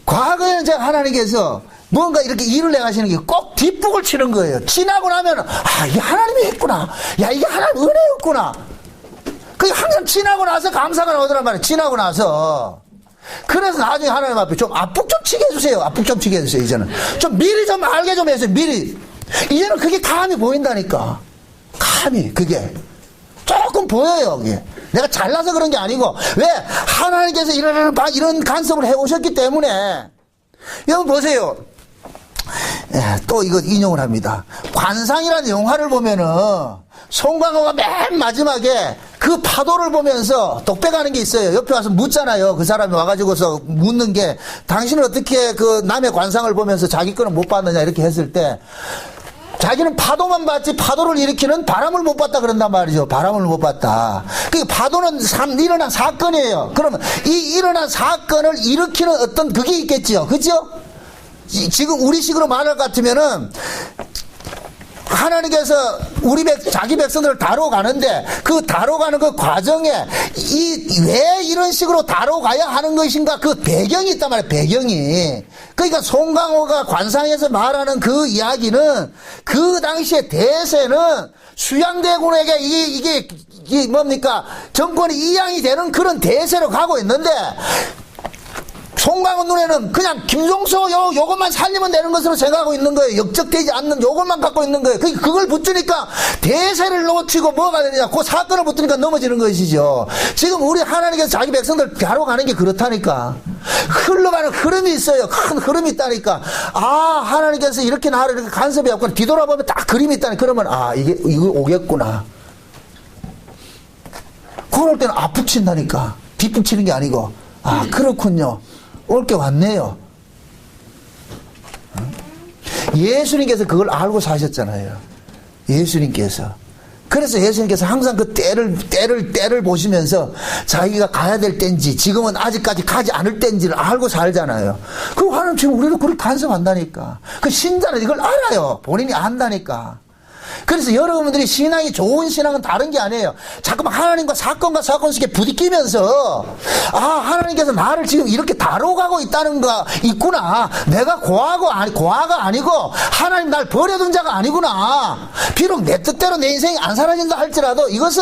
과거에는 제가 하나님께서 뭔가 이렇게 일을 내가시는 게 꼭 뒷북을 치는 거예요. 지나고 나면, 아, 이게 하나님이 했구나. 야, 이게 하나님 은혜였구나. 그게 항상 지나고 나서 감사가 나오더란 말이에요. 지나고 나서. 그래서 나중에 하나님 앞에 좀 앞북 좀 치게 해주세요. 앞북 좀 치게 해주세요, 이제는. 좀 미리 좀 알게 좀 해주세요, 미리. 이제는 그게 감이 보인다니까. 감이, 그게. 조금 보여요, 그게. 내가 잘나서 그런 게 아니고, 왜? 하나님께서 이런 간섭을 해오셨기 때문에. 여러분 보세요. 또 이거 인용을 합니다. 관상이라는 영화를 보면은 송강호가 맨 마지막에 그 파도를 보면서 독백하는 게 있어요. 옆에 와서 묻잖아요. 그 사람이 와가지고서 묻는 게 당신은 어떻게 그 남의 관상을 보면서 자기 거는 못 봤느냐 이렇게 했을 때 자기는 파도만 봤지 파도를 일으키는 바람을 못 봤다 그런단 말이죠. 바람을 못 봤다. 그 파도는 일어난 사건이에요. 그러면 이 일어난 사건을 일으키는 어떤 그게 있겠지요. 그죠? 지금 우리식으로 말할 것 같으면은 하나님께서 자기 백성들을 다뤄가는데 그 다뤄가는 그 과정에 왜 이런 식으로 다뤄가야 하는 것인가 그 배경이 있단 말이에요. 배경이. 그러니까 송강호가 관상에서 말하는 그 이야기는 그 당시에 대세는 수양대군에게 이게 뭡니까 정권이 이양이 되는 그런 대세로 가고 있는데 송강호 눈에는 그냥 김종서 요것만 살리면 되는 것으로 생각하고 있는 거예요. 역적되지 않는 요것만 갖고 있는 거예요. 그걸 붙으니까 대세를 놓치고 뭐가 되느냐. 그 사건을 붙으니까 넘어지는 것이죠. 지금 우리 하나님께서 자기 백성들 다뤄가는 게 그렇다니까. 흘러가는 흐름이 있어요. 큰 흐름이 있다니까. 아, 하나님께서 이렇게 나를 이렇게 간섭해 왔구나. 뒤돌아보면 딱 그림이 있다니. 그러면 이거 오겠구나. 그럴 때는 앞북 친다니까. 뒷북 치는 게 아니고. 아, 그렇군요. 올 게 왔네요. 예수님께서 그걸 알고 사셨잖아요. 예수님께서. 그래서 예수님께서 항상 그 때를 보시면서 자기가 가야 될 때인지 지금은 아직까지 가지 않을 때인지를 알고 살잖아요. 그 하나님 지금 우리도 그걸 간섭한다니까. 그 신자는 이걸 알아요. 본인이 안다니까. 그래서 여러분들이 신앙이 좋은 신앙은 다른 게 아니에요. 자꾸만 하나님과 사건 속에 부딪히면서 아 하나님께서 나를 지금 이렇게 다뤄가고 있다는 거 있구나. 내가 고아가 아니고 하나님 날 버려둔 자가 아니구나. 비록 내 뜻대로 내 인생이 안 사라진다 할지라도 이것이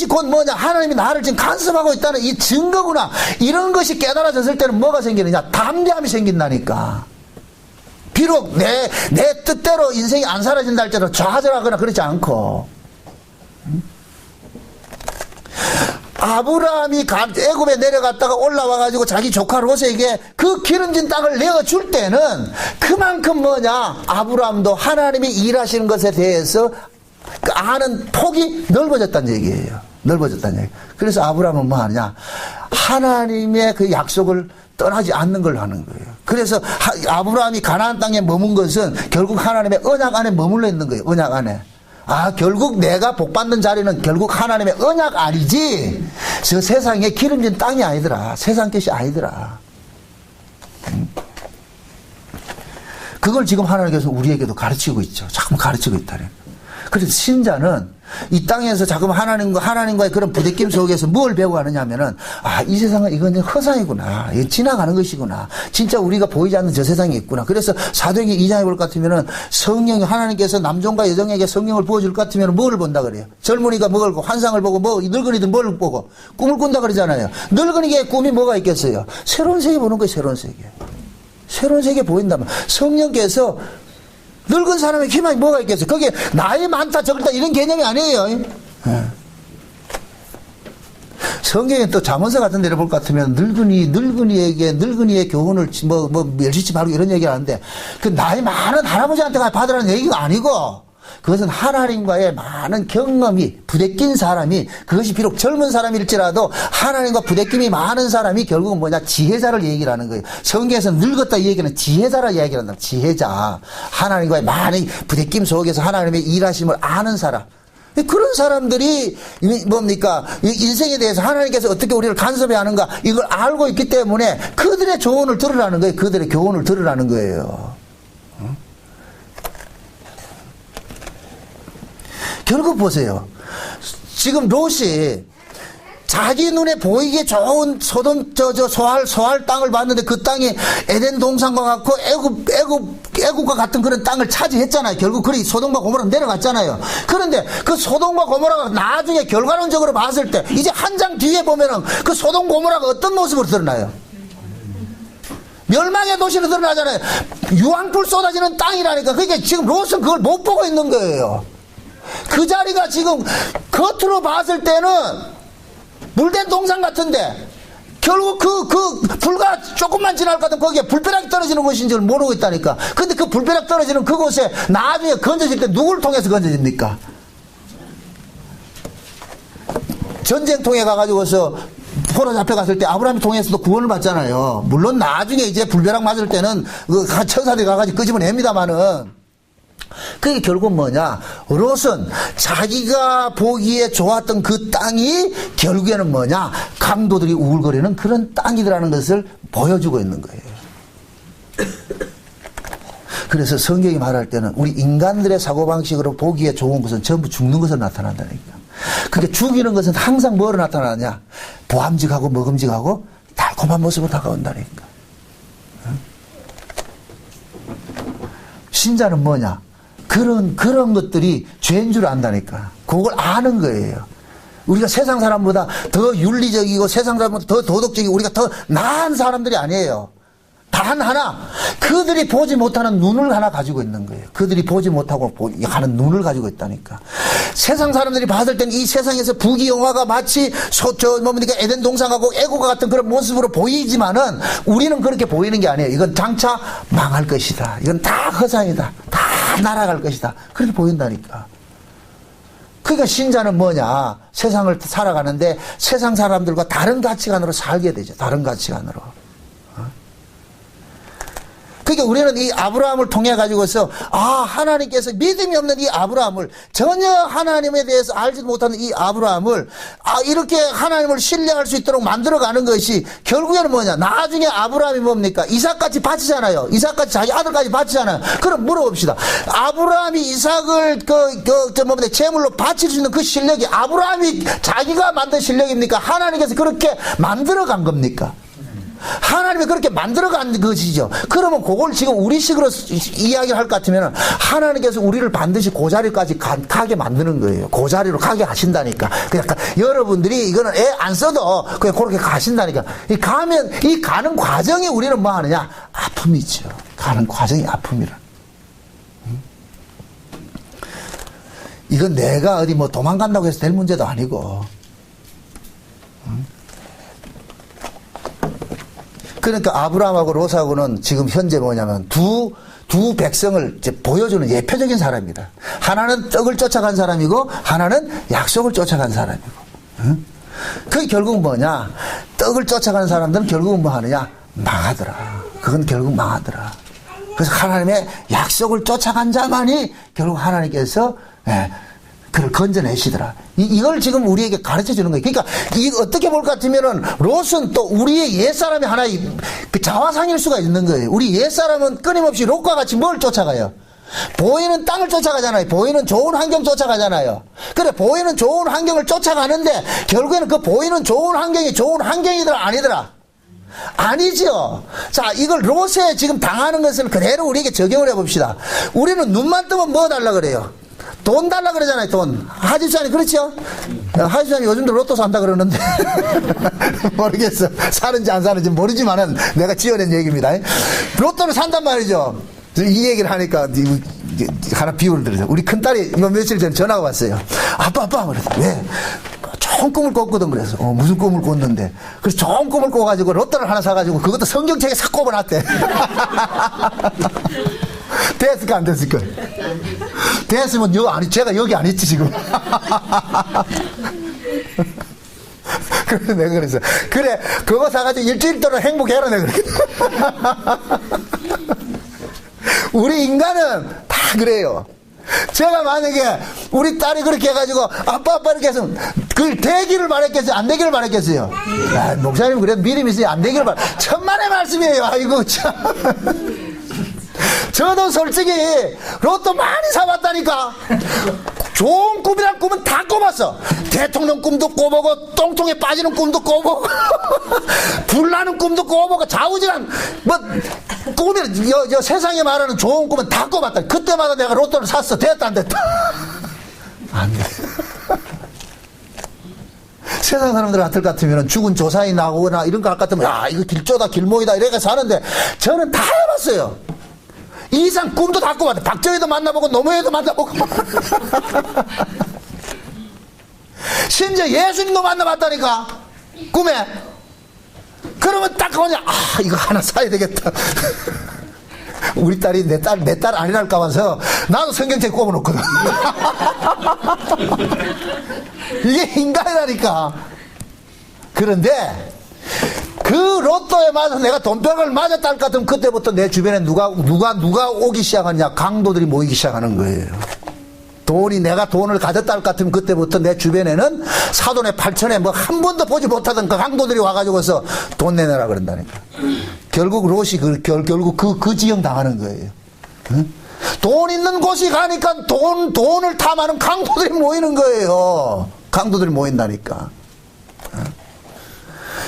곧 뭐냐 하나님이 나를 지금 간섭하고 있다는 이 증거구나. 이런 것이 깨달아졌을 때는 뭐가 생기느냐 담대함이 생긴다니까. 비록 내 뜻대로 인생이 안 사라진다 할지라도 좌절하거나 그러지 않고. 아브라함이 애굽에 내려갔다가 올라와가지고 자기 조카 롯에게 그 기름진 땅을 내어줄 때는 그만큼 뭐냐 아브라함도 하나님이 일하시는 것에 대해서 아는 폭이 넓어졌다는 얘기예요. 넓어졌다는 얘기. 그래서 아브라함은 뭐 하느냐 하나님의 그 약속을 떠나지 않는 걸 하는 거예요. 그래서 아브라함이 가나안 땅에 머문 것은 결국 하나님의 언약 안에 머물러 있는 거예요. 언약 안에. 아, 결국 내가 복받는 자리는 결국 하나님의 언약 아니지. 저 세상에 기름진 땅이 아니더라. 세상 것이 아니더라. 그걸 지금 하나님께서 우리에게도 가르치고 있죠. 자꾸 가르치고 있다는. 그래서 신자는 이 땅에서 자꾸만 하나님과의 그런 부대낌 속에서 뭘 배워가느냐 하면은, 아, 이 세상은 이건 허상이구나. 이건 지나가는 것이구나. 진짜 우리가 보이지 않는 저 세상이 있구나. 그래서 사도행전 2장에 볼 것 같으면은 성령이 하나님께서 남종과 여종에게 성령을 부어줄 것 같으면 뭐를 본다 그래요? 젊은이가 뭘 보고, 환상을 보고, 늙은이들 뭘 보고, 꿈을 꾼다 그러잖아요. 늙은이의 꿈이 뭐가 있겠어요? 새로운 세계 보는 거예요, 새로운 세계. 새로운 세계 보인다면. 성령께서 늙은 사람의 희망이 뭐가 있겠어요? 그게 나이 많다 적다 이런 개념이 아니에요. 성경에 또 잠언서 같은 데를 볼 것 같으면 늙은이의 교훈을 멸시치 말고 이런 얘기를 하는데 그 나이 많은 할아버지한테 받으라는 얘기가 아니고 그것은 하나님과의 많은 경험이 부대낀 사람이 그것이 비록 젊은 사람일지라도 하나님과 부대낌이 많은 사람이 결국은 뭐냐 지혜자를 얘기를 하는 거예요. 성경에서 늙었다 이 얘기는 지혜자를 이야기를 한다. 지혜자. 하나님과의 많은 부대낌 속에서 하나님의 일하심을 아는 사람. 그런 사람들이 뭡니까 인생에 대해서 하나님께서 어떻게 우리를 간섭해 하는가 이걸 알고 있기 때문에 그들의 조언을 들으라는 거예요. 그들의 교훈을 들으라는 거예요. 결국 보세요. 지금 롯이 자기 눈에 보이게 좋은 소돔, 소할 땅을 봤는데 그 땅이 에덴 동산과 같고 애국과 같은 그런 땅을 차지했잖아요. 결국 그리 소돔과 고모라가 내려갔잖아요. 그런데 그 소돔과 고모라가 나중에 결과론적으로 봤을 때 이제 한 장 뒤에 보면은 그 소돔 고모라가 어떤 모습으로 드러나요? 멸망의 도시로 드러나잖아요. 유황불 쏟아지는 땅이라니까. 그러니까 지금 롯은 그걸 못 보고 있는 거예요. 그 자리가 지금 겉으로 봤을 때는 물된 동산 같은데 결국 그 불과 조금만 지날 것 같으면 거기에 불벼락이 떨어지는 곳인 줄 모르고 있다니까. 근데 그 불벼락 떨어지는 그곳에 나중에 건져질 때 누구를 통해서 건져집니까? 전쟁 통해 가가지고서 포로 잡혀갔을 때 아브라함이 통해서도 구원을 받잖아요. 물론 나중에 이제 불벼락 맞을 때는 그 천사들이 가가지고 끄집어냅니다마는. 그게 결국 뭐냐? 롯은 자기가 보기에 좋았던 그 땅이 결국에는 뭐냐? 강도들이 우울거리는 그런 땅이라는 것을 보여주고 있는 거예요. 그래서 성경이 말할 때는 우리 인간들의 사고방식으로 보기에 좋은 것은 전부 죽는 것을 나타난다니까. 그게 죽이는 것은 항상 뭐로 나타나냐? 보암직하고 먹음직하고 달콤한 모습으로 다가온다니까. 신자는 뭐냐? 그런 것들이 죄인 줄 안다니까. 그걸 아는 거예요. 우리가 세상 사람보다 더 윤리적이고 세상 사람보다 더 도덕적이고 우리가 더 나은 사람들이 아니에요. 단 하나, 그들이 보지 못하는 눈을 하나 가지고 있는 거예요. 그들이 보지 못하고 하는 눈을 가지고 있다니까. 세상 사람들이 봤을 때는 이 세상에서 부귀영화가 마치 에덴 동산하고 애고가 같은 그런 모습으로 보이지만은 우리는 그렇게 보이는 게 아니에요. 이건 장차 망할 것이다. 이건 다 허상이다. 다 날아갈 것이다. 그렇게 보인다니까. 그러니까 신자는 뭐냐? 세상을 살아가는데 세상 사람들과 다른 가치관으로 살게 되죠. 다른 가치관으로. 그러니까 우리는 이 아브라함을 통해 가지고서 하나님께서 믿음이 없는 이 아브라함을 전혀 하나님에 대해서 알지도 못하는 이 아브라함을 이렇게 하나님을 신뢰할 수 있도록 만들어가는 것이 결국에는 뭐냐? 나중에 아브라함이 뭡니까? 이삭같이 바치잖아요. 이삭같이 자기 아들까지 바치잖아요. 그럼 물어봅시다. 아브라함이 이삭을 제물로 바칠 수 있는 그 실력이 아브라함이 자기가 만든 실력입니까? 하나님께서 그렇게 만들어간 겁니까? 하나님이 그렇게 만들어간 것이죠. 그러면 그걸 지금 우리식으로 이야기를 할 것 같으면 하나님께서 우리를 반드시 그 자리까지 가게 만드는 거예요. 그 자리로 가게 하신다니까. 그러니까 여러분들이 이거는 애 안 써도 그냥 그렇게 가신다니까. 이 가는 과정이 우리는 뭐 하느냐? 아픔이죠. 가는 과정이 아픔이라. 이건 내가 어디 뭐 도망간다고 해서 될 문제도 아니고. 그러니까 아브라함하고 롯하고는 지금 현재 뭐냐면 두 백성을 이제 보여주는 예표적인 사람입니다. 하나는 떡을 쫓아간 사람이고 하나는 약속을 쫓아간 사람이고. 그게 결국 뭐냐? 떡을 쫓아가는 사람들은 결국은 뭐 하느냐? 망하더라. 그건 결국 망하더라. 그래서 하나님의 약속을 쫓아간 자만이 결국 하나님께서 그를 건져내시더라. 이걸 지금 우리에게 가르쳐 주는 거예요. 그러니까, 이거 어떻게 볼 것 같으면은, 롯은 또 우리의 옛사람이 하나의 자화상일 수가 있는 거예요. 우리 옛사람은 끊임없이 롯과 같이 뭘 쫓아가요? 보이는 땅을 쫓아가잖아요. 보이는 좋은 환경 쫓아가잖아요. 그래, 보이는 좋은 환경을 쫓아가는데, 결국에는 그 보이는 좋은 환경이 좋은 환경이더라, 아니더라? 아니죠. 자, 이걸 롯에 지금 당하는 것을 그대로 우리에게 적용을 해봅시다. 우리는 눈만 뜨면 뭐 달라 그래요? 돈 달라 그러잖아요, 돈. 하집사님, 그렇죠? 하집사님 요즘도 로또 산다 그러는데. 모르겠어. 사는지 안 사는지 모르지만은 내가 지어낸 얘기입니다. 로또를 산단 말이죠. 이 얘기를 하니까 하나 비유를 들으세요. 우리 큰딸이 며칠 전에 전화가 왔어요. 아빠, 그래서 왜? 좋은 꿈을 꿨거든. 그래서 무슨 꿈을 꿨는데, 그래서 좋은 꿈을 꿔가지고 로또를 하나 사가지고 그것도 성경책에 싹 꼽아놨대. 됐을까 안 됐을까? 됐으면 제가 여기 안 있지 지금. 그래서 내가 그랬어. 그래, 그거 사가지고 일주일 동안 행복해라 내가 그래. 우리 인간은 다 그래요. 제가 만약에 우리 딸이 그렇게 해가지고 아빠 이렇게 해서 그걸 되기를 바랬겠어요? 안 되기를 바랬겠어요? 목사님 그래도 믿음이 있어요. 안 되기를 천만의 말씀이에요. 아이고 참. 저도 솔직히 로또 많이 사봤다니까. 좋은 꿈이란 꿈은 다 꼽아 꿔봤어. 대통령 꿈도 꿔보고 똥통에 빠지는 꿈도 꿔보고 불나는 꿈도 꿔보고 좌우지간 뭐 꿈이 세상에 말하는 좋은 꿈은 다 꿔봤다. 그때마다 내가 로또를 샀어. 됐다 안 됐다. 안 돼. 세상 사람들 같으면 죽은 조상이 나오거나 이런 거 같으면 야 이거 길조다 길목이다 이렇게 사는데 저는 다 해봤어요. 이 이상 꿈도 다 꿔봤다. 박정희도 만나보고 노무현도 만나보고 심지어 예수님도 만나봤다니까 꿈에. 그러면 딱 그냥 아 이거 하나 사야 되겠다. 우리 딸이 내 딸 아니랄까 봐서 나도 성경책 꼽아놓거든. 이게 인간이라니까. 그런데 그 로또에 맞아서 내가 돈벼락을 맞았다 할 것 같으면 그때부터 내 주변에 누가 오기 시작하냐. 강도들이 모이기 시작하는 거예요. 내가 돈을 가졌다 할 것 같으면 그때부터 내 주변에는 사돈의 8천에 뭐 한 번도 보지 못하던 그 강도들이 와가지고서 돈 내놔라 그런다니까. 결국 결국 그 지형 당하는 거예요. 응? 돈 있는 곳이 가니까 돈을 탐하는 강도들이 모이는 거예요. 강도들이 모인다니까.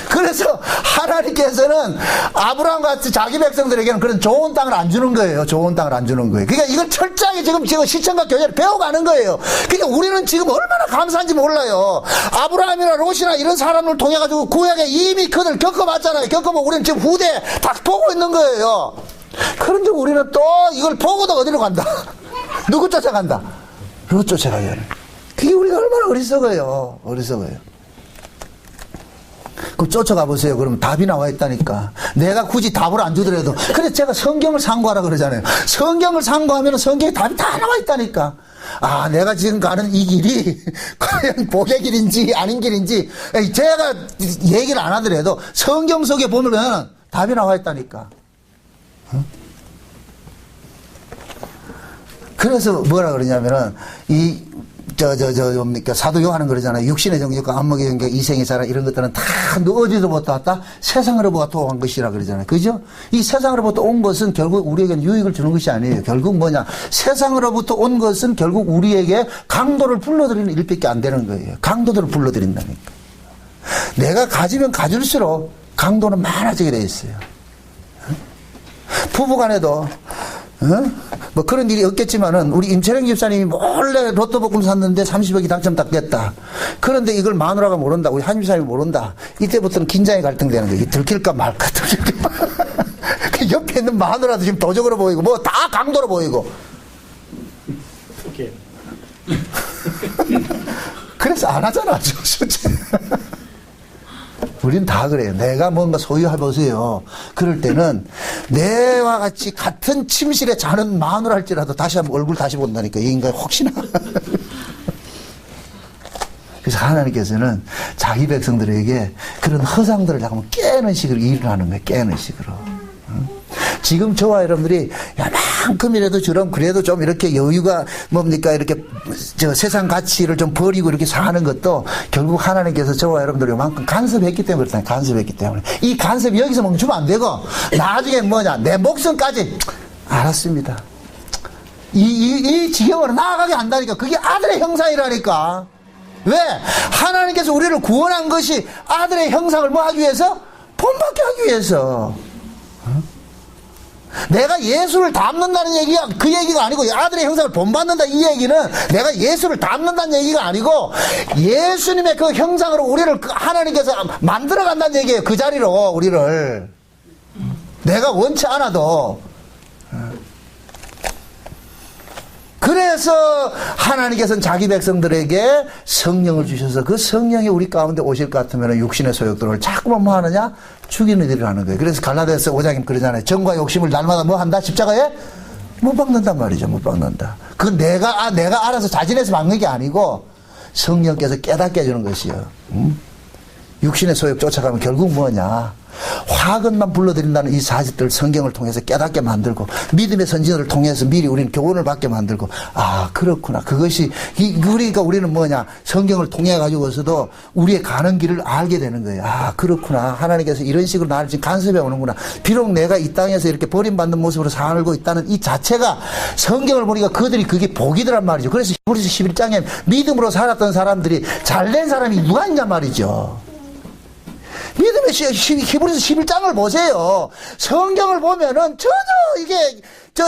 그래서 하나님께서는 아브라함 같이 자기 백성들에게는 그런 좋은 땅을 안 주는 거예요. 좋은 땅을 안 주는 거예요. 그러니까 이걸 철저하게 지금 시청과 교회를 배워가는 거예요. 그러니까 우리는 지금 얼마나 감사한지 몰라요. 아브라함이나 롯이나 이런 사람을 통해 가지고 구약에 이미 그들 겪어봤잖아요. 겪어보고 우리는 지금 후대에 다 보고 있는 거예요. 그런데 우리는 또 이걸 보고도 어디로 간다? 누구 쫓아간다? 롯 쫓아가요. 그게 우리가 얼마나 어리석어요. 그럼 쫓아가 보세요. 그러면 답이 나와 있다니까. 내가 굳이 답을 안 주더라도. 그래서 제가 성경을 참고하라 그러잖아요. 성경을 참고하면 성경에 답이 다 나와 있다니까. 아, 내가 지금 가는 이 길이 과연 복의 길인지 아닌 길인지 제가 얘기를 안 하더라도 성경 속에 보면 답이 나와 있다니까. 응? 그래서 뭐라 그러냐면은 뭡니까? 사도 요한은 그러잖아요. 육신의 정욕과 안목의 정욕, 이생의 사랑 이런 것들은 다 어디로부터 왔다? 세상으로부터 온 것이라 그러잖아요. 그죠? 이 세상으로부터 온 것은 결국 우리에게는 유익을 주는 것이 아니에요. 결국 뭐냐? 세상으로부터 온 것은 결국 우리에게 강도를 불러들이는 일밖에 안 되는 거예요. 강도들을 불러들인다니까. 내가 가지면 가질수록 강도는 많아지게 돼 있어요. 부부간에도 뭐 그런 일이 없겠지만은 우리 임철영 집사님이 몰래 로또 복권 샀는데 30억이 당첨 딱 됐다. 그런데 이걸 마누라가 모른다. 우리 한 집사님이 모른다. 이때부터는 긴장이 갈등되는 거예요. 들킬까 말까 들킬까. 그 옆에 있는 마누라도 지금 도적으로 보이고 뭐 다 강도로 보이고. 그래서 안 하잖아. 실제. 우린 다 그래요. 내가 뭔가 소유해보세요. 그럴 때는 내와 같이 같은 침실에 자는 마누라 할지라도 다시 한번 얼굴 다시 본다니까. 이 인간이 혹시나. 그래서 하나님께서는 자기 백성들에게 그런 허상들을 잠깐 깨는 식으로 일을 하는 거예요. 깨는 식으로. 지금 저와 여러분들이 야만큼이라도 저런 그래도 좀 이렇게 여유가 뭡니까 이렇게 세상 가치를 좀 버리고 이렇게 사는 것도 결국 하나님께서 저와 여러분들이 요만큼 간섭했기 때문에 그렇다. 간섭했기 때문에 이 간섭이 여기서 멈추면 안 되고 나중에 뭐냐 내 목숨까지 알았습니다. 이 지경으로 나아가게 한다니까. 그게 아들의 형상이라니까. 왜? 하나님께서 우리를 구원한 것이 아들의 형상을 뭐 하기 위해서? 본받게 하기 위해서. 내가 예수를 닮는다는 얘기가 그 얘기가 아니고 아들의 형상을 본받는다 이 얘기는 내가 예수를 닮는다는 얘기가 아니고 예수님의 그 형상으로 우리를 하나님께서 만들어 간다는 얘기예요. 그 자리로 우리를 내가 원치 않아도. 그래서 하나님께서는 자기 백성들에게 성령을 주셔서 그 성령이 우리 가운데 오실 것 같으면 육신의 소욕들을 자꾸만 뭐 하느냐? 죽이는 일을 하는 거예요. 그래서 갈라디아서 5장님 그러잖아요. 정과 욕심을 날마다 뭐 한다? 십자가에 못 박는단 말이죠. 못 박는다. 그 내가 알아서 자진해서 막는 게 아니고 성령께서 깨닫게 해주는 것이요. 육신의 소욕 쫓아가면 결국 뭐냐? 화근만 불러들인다는 이 사실들을 성경을 통해서 깨닫게 만들고 믿음의 선진을 통해서 미리 우리는 교훈을 받게 만들고 아 그렇구나 그것이 그러니까 우리는 뭐냐 성경을 통해 가지고서도 우리의 가는 길을 알게 되는 거예요. 아 그렇구나 하나님께서 이런 식으로 나를 지금 간섭해 오는구나. 비록 내가 이 땅에서 이렇게 버림받는 모습으로 살고 있다는 이 자체가 성경을 보니까 그들이 그게 복이더란 말이죠. 그래서 히브리서 11장에 믿음으로 살았던 사람들이 잘된 사람이 누가 있냐 말이죠. 믿음의 히브리서 11장을 보세요. 성경을 보면은 전혀 이게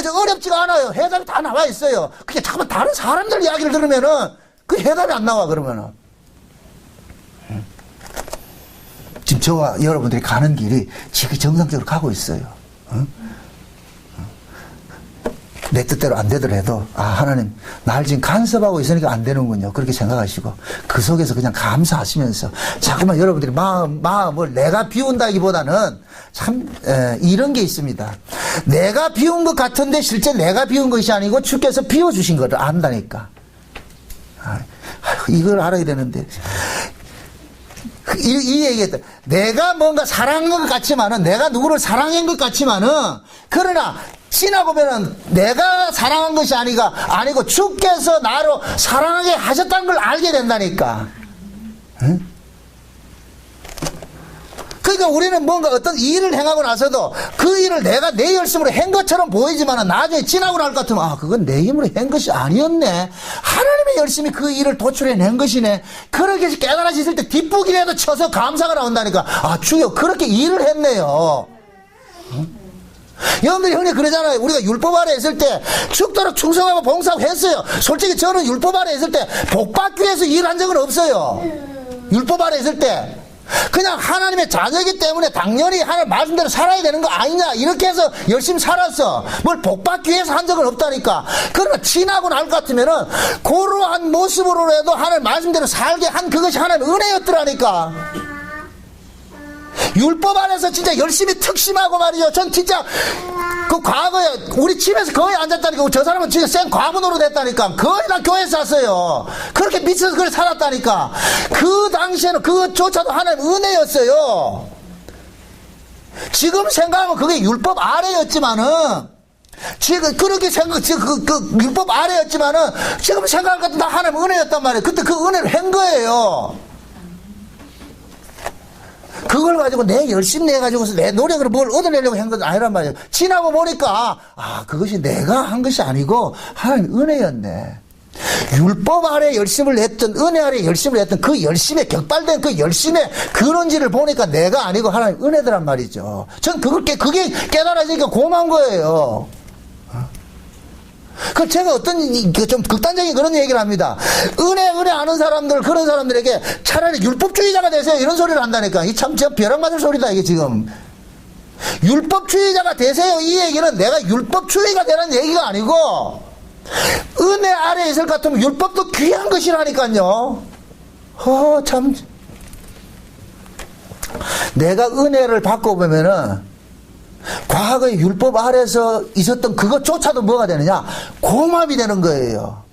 어렵지가 않아요. 해답이 다 나와 있어요. 그게 잠깐만 다른 사람들 이야기를 들으면은 그 해답이 안 나와 그러면은. 지금 저와 여러분들이 가는 길이 지금 정상적으로 가고 있어요. 내 뜻대로 안 되더라도 아 하나님 날 지금 간섭하고 있으니까 안 되는군요. 그렇게 생각하시고 그 속에서 그냥 감사하시면서 자꾸만 여러분들이 마음을 내가 비운다기보다는 참 이런 게 있습니다. 내가 비운 것 같은데 실제 내가 비운 것이 아니고 주께서 비워주신 것을 안다니까. 이걸 알아야 되는데 이 얘기했다. 내가 뭔가 사랑한 것 같지만은 내가 누구를 사랑한 것 같지만은 그러나 지나고 보면은 내가 사랑한 것이 아니고 주께서 나로 사랑하게 하셨다는 걸 알게 된다니까. 응? 그러니까 우리는 뭔가 어떤 일을 행하고 나서도 그 일을 내가 내 열심으로 한 것처럼 보이지만은 나중에 지나고 날 것 같으면 아 그건 내 힘으로 한 것이 아니었네. 하나님의 열심히 그 일을 도출해낸 것이네. 그렇게 깨달아졌을 때 뒷북이라도 쳐서 감사가 나온다니까. 아 주여 그렇게 일을 했네요. 응? 여러분들이 흔히 그러잖아요. 우리가 율법 아래 있을 때 죽도록 충성하고 봉사하고 했어요. 솔직히 저는 율법 아래 있을 때 복받기 위해서 일한 적은 없어요. 율법 아래 있을 때 그냥 하나님의 자녀이기 때문에 당연히 하나님 말씀대로 살아야 되는 거 아니냐 이렇게 해서 열심히 살았어. 뭘 복받기 위해서 한 적은 없다니까. 그러나 지나고 날 것 같으면은 그러한 모습으로라도 하나님 말씀대로 살게 한 그것이 하나님의 은혜였더라니까. 율법 안에서 진짜 열심히 특심하고 말이죠. 전 진짜 그 과거에 우리 집에서 거의 앉았다니까. 저 사람은 진짜 생 과부노로 됐다니까. 거의 다 교회에서 샀어요. 그렇게 미쳐서 그렇게 살았다니까. 그 당시에는 그것조차도 하나님 은혜였어요. 지금 생각하면 그게 율법 아래였지만은 지금 그렇게 그 율법 아래였지만은 지금 생각할 것 같은 다 하나님 은혜였단 말이에요. 그때 그 은혜를 한 거예요. 그걸 가지고 내 열심히 해가지고서 내 노력으로 뭘 얻어내려고 한 건 아니란 말이에요. 지나고 보니까 아 그것이 내가 한 것이 아니고 하나님 은혜였네. 율법 아래 열심을 했던 은혜 아래 열심을 했던 그 열심에 격발된 그 열심의 근원지를 보니까 내가 아니고 하나님 은혜더란 말이죠. 전 그게 깨달아지니까 고마운 거예요. 그 제가 어떤 좀 극단적인 그런 얘기를 합니다. 은혜 아는 사람들 그런 사람들에게 차라리 율법주의자가 되세요 이런 소리를 한다니까. 이 참 제가 벼락 맞을 소리다 이게 지금. 율법주의자가 되세요 이 얘기는 내가 율법주의가 되는 얘기가 아니고 은혜 아래 있을 것 같으면 율법도 귀한 것이라니까요. 참 내가 은혜를 받고 보면은 과거의 율법 아래서 있었던 그것조차도 뭐가 되느냐? 고맙이 되는 거예요.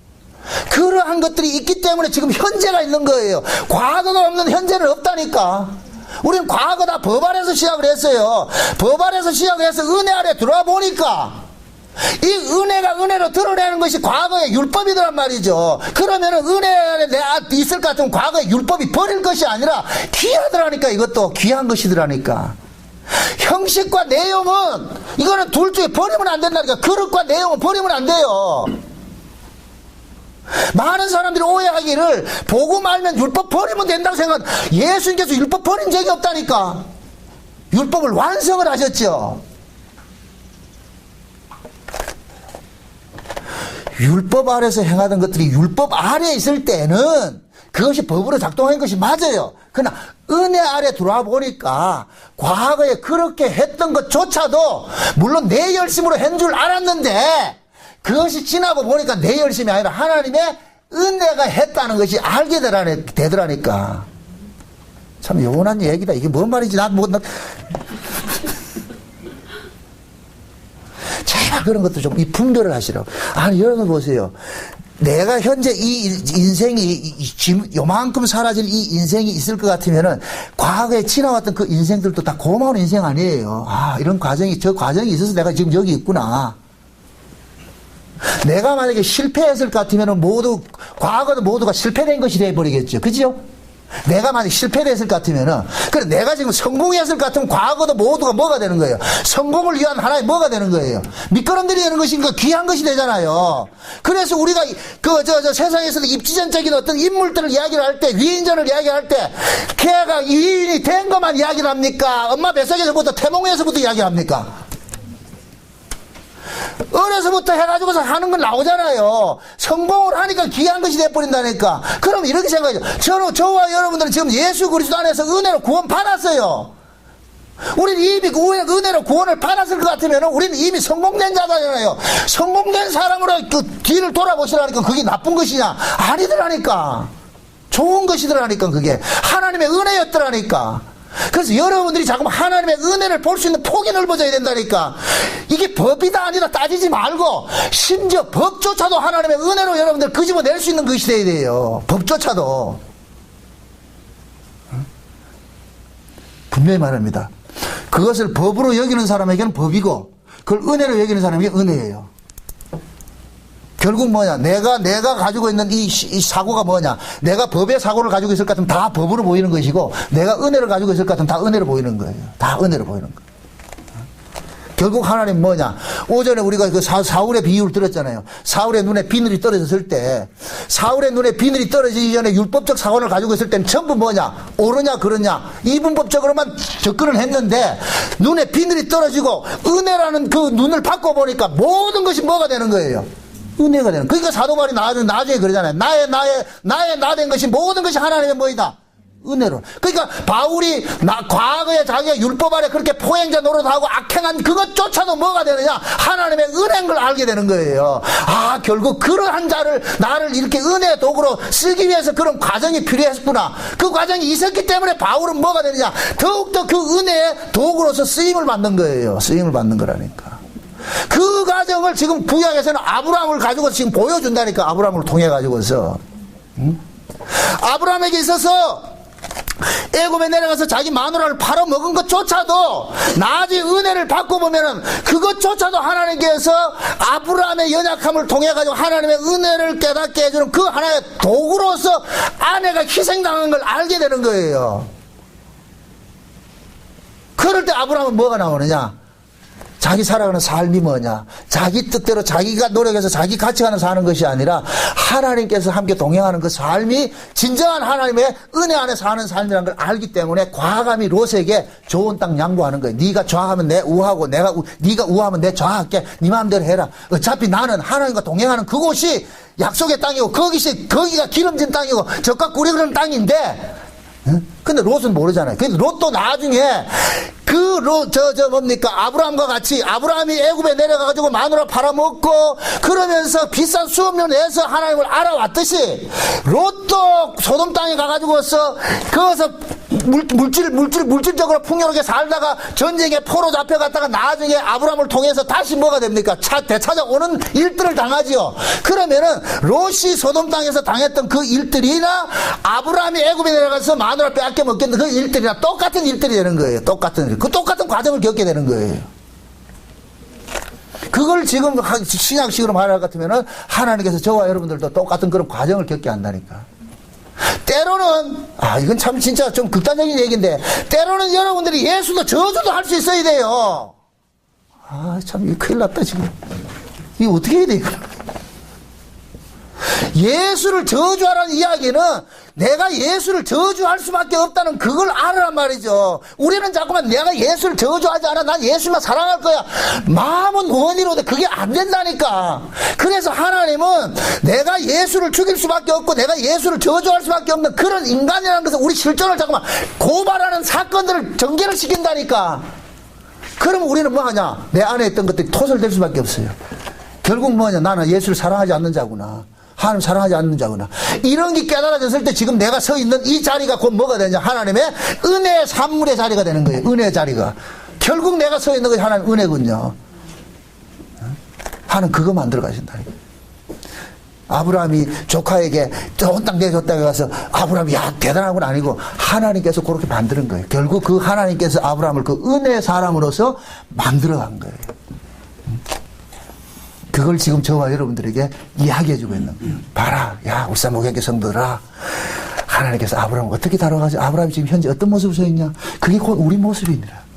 그러한 것들이 있기 때문에 지금 현재가 있는 거예요. 과거가 없는 현재는 없다니까. 우리는 과거 다 법 아래서 시작을 했어요. 법 아래서 시작을 해서 은혜 아래 들어와 보니까 이 은혜가 은혜로 드러내는 것이 과거의 율법이더란 말이죠. 그러면은 은혜 안에 내가 있을 것 같으면 과거의 율법이 버릴 것이 아니라 귀하더라니까. 이것도 귀한 것이더라니까. 형식과 내용은 이거는 둘 중에 버리면 안 된다니까. 그릇과 내용은 버리면 안 돼요. 많은 사람들이 오해하기를 보고 말면 율법 버리면 된다고 생각. 예수님께서 율법 버린 적이 없다니까. 율법을 완성을 하셨죠. 율법 아래서 행하던 것들이 율법 아래에 있을 때는 그것이 법으로 작동한 것이 맞아요. 그러나 은혜 아래 들어와 보니까 과거에 그렇게 했던 것조차도 물론 내 열심으로 한 줄 알았는데 그것이 지나고 보니까 내 열심이 아니라 하나님의 은혜가 했다는 것이 알게 되더라니까. 참 요원한 얘기다. 이게 뭔 말인지 제발 그런 것도 좀 이 분별을 하시라고. 아니 여러분 보세요. 내가 현재 이 인생이 요만큼 사라질 이 인생이 있을 것 같으면은 과거에 지나왔던 그 인생들도 다 고마운 인생 아니에요. 아, 이런 과정이, 저 과정이 있어서 내가 지금 여기 있구나. 내가 만약에 실패했을 것 같으면은 과거도 모두가 실패된 것이 되어버리겠죠. 그죠? 내가 만약에 실패했을 것 같으면은, 그래, 내가 지금 성공했을 것 같으면 과거도 모두가 뭐가 되는 거예요? 성공을 위한 하나의 뭐가 되는 거예요? 미끄럼들이 되는 것인가 귀한 것이 되잖아요. 그래서 우리가 세상에서도 입지전적인 어떤 인물들을 이야기를 할 때, 위인전을 이야기할 때, 걔가 위인이 된 것만 이야기를 합니까? 엄마 뱃속에서부터 태몽에서부터 이야기를 합니까? 어려서부터 해가지고서 하는 건 나오잖아요. 성공을 하니까 귀한 것이 돼버린다니까. 그럼 이렇게 생각해요. 저와 여러분들은 지금 예수 그리스도 안에서 은혜로 구원 받았어요. 우리는 이미 은혜로 구원을 받았을 것 같으면 우리는 이미 성공된 자잖아요. 성공된 사람으로 그 뒤를 돌아보시라니까 그게 나쁜 것이냐? 아니더라니까. 좋은 것이더라니까. 그게 하나님의 은혜였더라니까. 그래서 여러분들이 자꾸 하나님의 은혜를 볼 수 있는 폭이 넓어져야 된다니까. 이게 법이다 아니다 따지지 말고 심지어 법조차도 하나님의 은혜로 여러분들 끄집어낼 수 있는 것이 돼야 돼요. 법조차도. 분명히 말합니다. 그것을 법으로 여기는 사람에게는 법이고 그걸 은혜로 여기는 사람에게 은혜예요. 결국 뭐냐? 내가 가지고 있는 이 사고가 뭐냐? 내가 법의 사고를 가지고 있을 것 같으면 다 법으로 보이는 것이고, 내가 은혜를 가지고 있을 것 같으면 다 은혜로 보이는 거예요. 다 은혜로 보이는 거예요. 결국 하나님 뭐냐? 오전에 우리가 그 사울의 비유를 들었잖아요. 사울의 눈에 비늘이 떨어졌을 때, 사울의 눈에 비늘이 떨어지기 전에 율법적 사고를 가지고 있을 때는 전부 뭐냐? 옳으냐, 그러냐? 이분법적으로만 접근을 했는데, 눈에 비늘이 떨어지고, 은혜라는 그 눈을 바꿔보니까 모든 것이 뭐가 되는 거예요? 은혜가 되는. 그러니까 사도 바울이 나중에 그러잖아요. 나의 나 된 것이 모든 것이 하나님의 뭐이다? 은혜로. 그러니까 바울이 과거에 자기가 율법 아래 그렇게 포행자 노릇하고 악행한 그것조차도 뭐가 되느냐? 하나님의 은혜인 걸 알게 되는 거예요. 아, 결국 그러한 자를 나를 이렇게 은혜의 도구로 쓰기 위해서 그런 과정이 필요했구나. 그 과정이 있었기 때문에 바울은 뭐가 되느냐? 더욱더 그 은혜의 도구로서 쓰임을 받는 거예요. 쓰임을 받는 거라니까. 그 과정을 지금 구약에서는 아브라함을 가지고 지금 보여준다니까. 아브라함을 통해 가지고서. 아브라함에게 있어서 애굽에 내려가서 자기 마누라를 팔아먹은 것조차도 나중에 은혜를 받고 보면은 그것조차도 하나님께서 아브라함의 연약함을 통해 가지고 하나님의 은혜를 깨닫게 해주는 그 하나의 도구로서 아내가 희생당한 걸 알게 되는 거예요. 그럴 때 아브라함은 뭐가 나오느냐? 자기 살아가는 삶이 뭐냐? 자기 뜻대로 자기가 노력해서 자기 가치관을 사는 것이 아니라 하나님께서 함께 동행하는 그 삶이 진정한 하나님의 은혜 안에 사는 삶이라는 걸 알기 때문에 과감히 롯에게 좋은 땅 양보하는 거예요. 네가 좌하면 내 우하고 네가 우하면 내 좌할게. 네 마음대로 해라. 어차피 나는 하나님과 동행하는 그곳이 약속의 땅이고 거기가 기름진 땅이고 젖과 꿀이 흐르는 땅인데, 근데 롯은 모르잖아요. 그래서 롯도 나중에 아브라함과 같이 아브라함이 애굽에 내려가가지고 마누라 팔아먹고 그러면서 비싼 수업료 내서 하나님을 알아왔듯이 롯도 소돔 땅에 가가지고서 거기서 물질적으로 풍요롭게 살다가 전쟁에 포로 잡혀갔다가 나중에 아브라함을 통해서 다시 뭐가 됩니까? 되찾아오는 일들을 당하지요. 그러면은 롯이 소돔 땅에서 당했던 그 일들이나 아브라함이 애굽에 내려가서 마누라 빼앗겨 먹겠는 그 일들이나 똑같은 일들이 되는 거예요. 똑같은 과정을 겪게 되는 거예요. 그걸 지금 신약식으로 말할 것 같으면은 하나님께서 저와 여러분들도 똑같은 그런 과정을 겪게 한다니까. 때로는 이건 참 진짜 좀 극단적인 얘기인데 때로는 여러분들이 예수도 저주도 할 수 있어야 돼요. 참 이거 큰일 났다 지금. 이거 어떻게 해야 돼 이거. 예수를 저주하라는 이야기는 내가 예수를 저주할 수밖에 없다는 그걸 알으란 말이죠. 우리는 자꾸만 내가 예수를 저주하지 않아. 난 예수만 사랑할 거야. 마음은 원이로되 그게 안 된다니까. 그래서 하나님은 내가 예수를 죽일 수밖에 없고 내가 예수를 저주할 수밖에 없는 그런 인간이라는 것을 우리 실존을 자꾸만 고발하는 사건들을 전개를 시킨다니까. 그러면 우리는 뭐 하냐? 내 안에 있던 것들이 토설될 수밖에 없어요. 결국 뭐냐? 나는 예수를 사랑하지 않는 자구나. 하나님 사랑하지 않는 자구나. 이런 게 깨달아졌을 때 지금 내가 서 있는 이 자리가 곧 뭐가 되냐? 하나님의 은혜의 산물의 자리가 되는 거예요. 은혜의 자리가. 결국 내가 서 있는 것이 하나님 은혜군요. 하나님 그거 만들어 가신다. 아브라함이 조카에게 좋은 땅 내줬다고 해서 아브라함이 야 대단한 건 아니고 하나님께서 그렇게 만드는 거예요. 결국 그 하나님께서 아브라함을 그 은혜의 사람으로서 만들어간 거예요. 그걸 지금 저와 여러분들에게 이야기해주고 있는 거예요. 봐라, 야 울산 목양교 성도들아, 하나님께서 아브라함을 어떻게 다뤄가지고 아브라함이 지금 현재 어떤 모습을 서 있냐? 그게 곧 우리 모습이니라.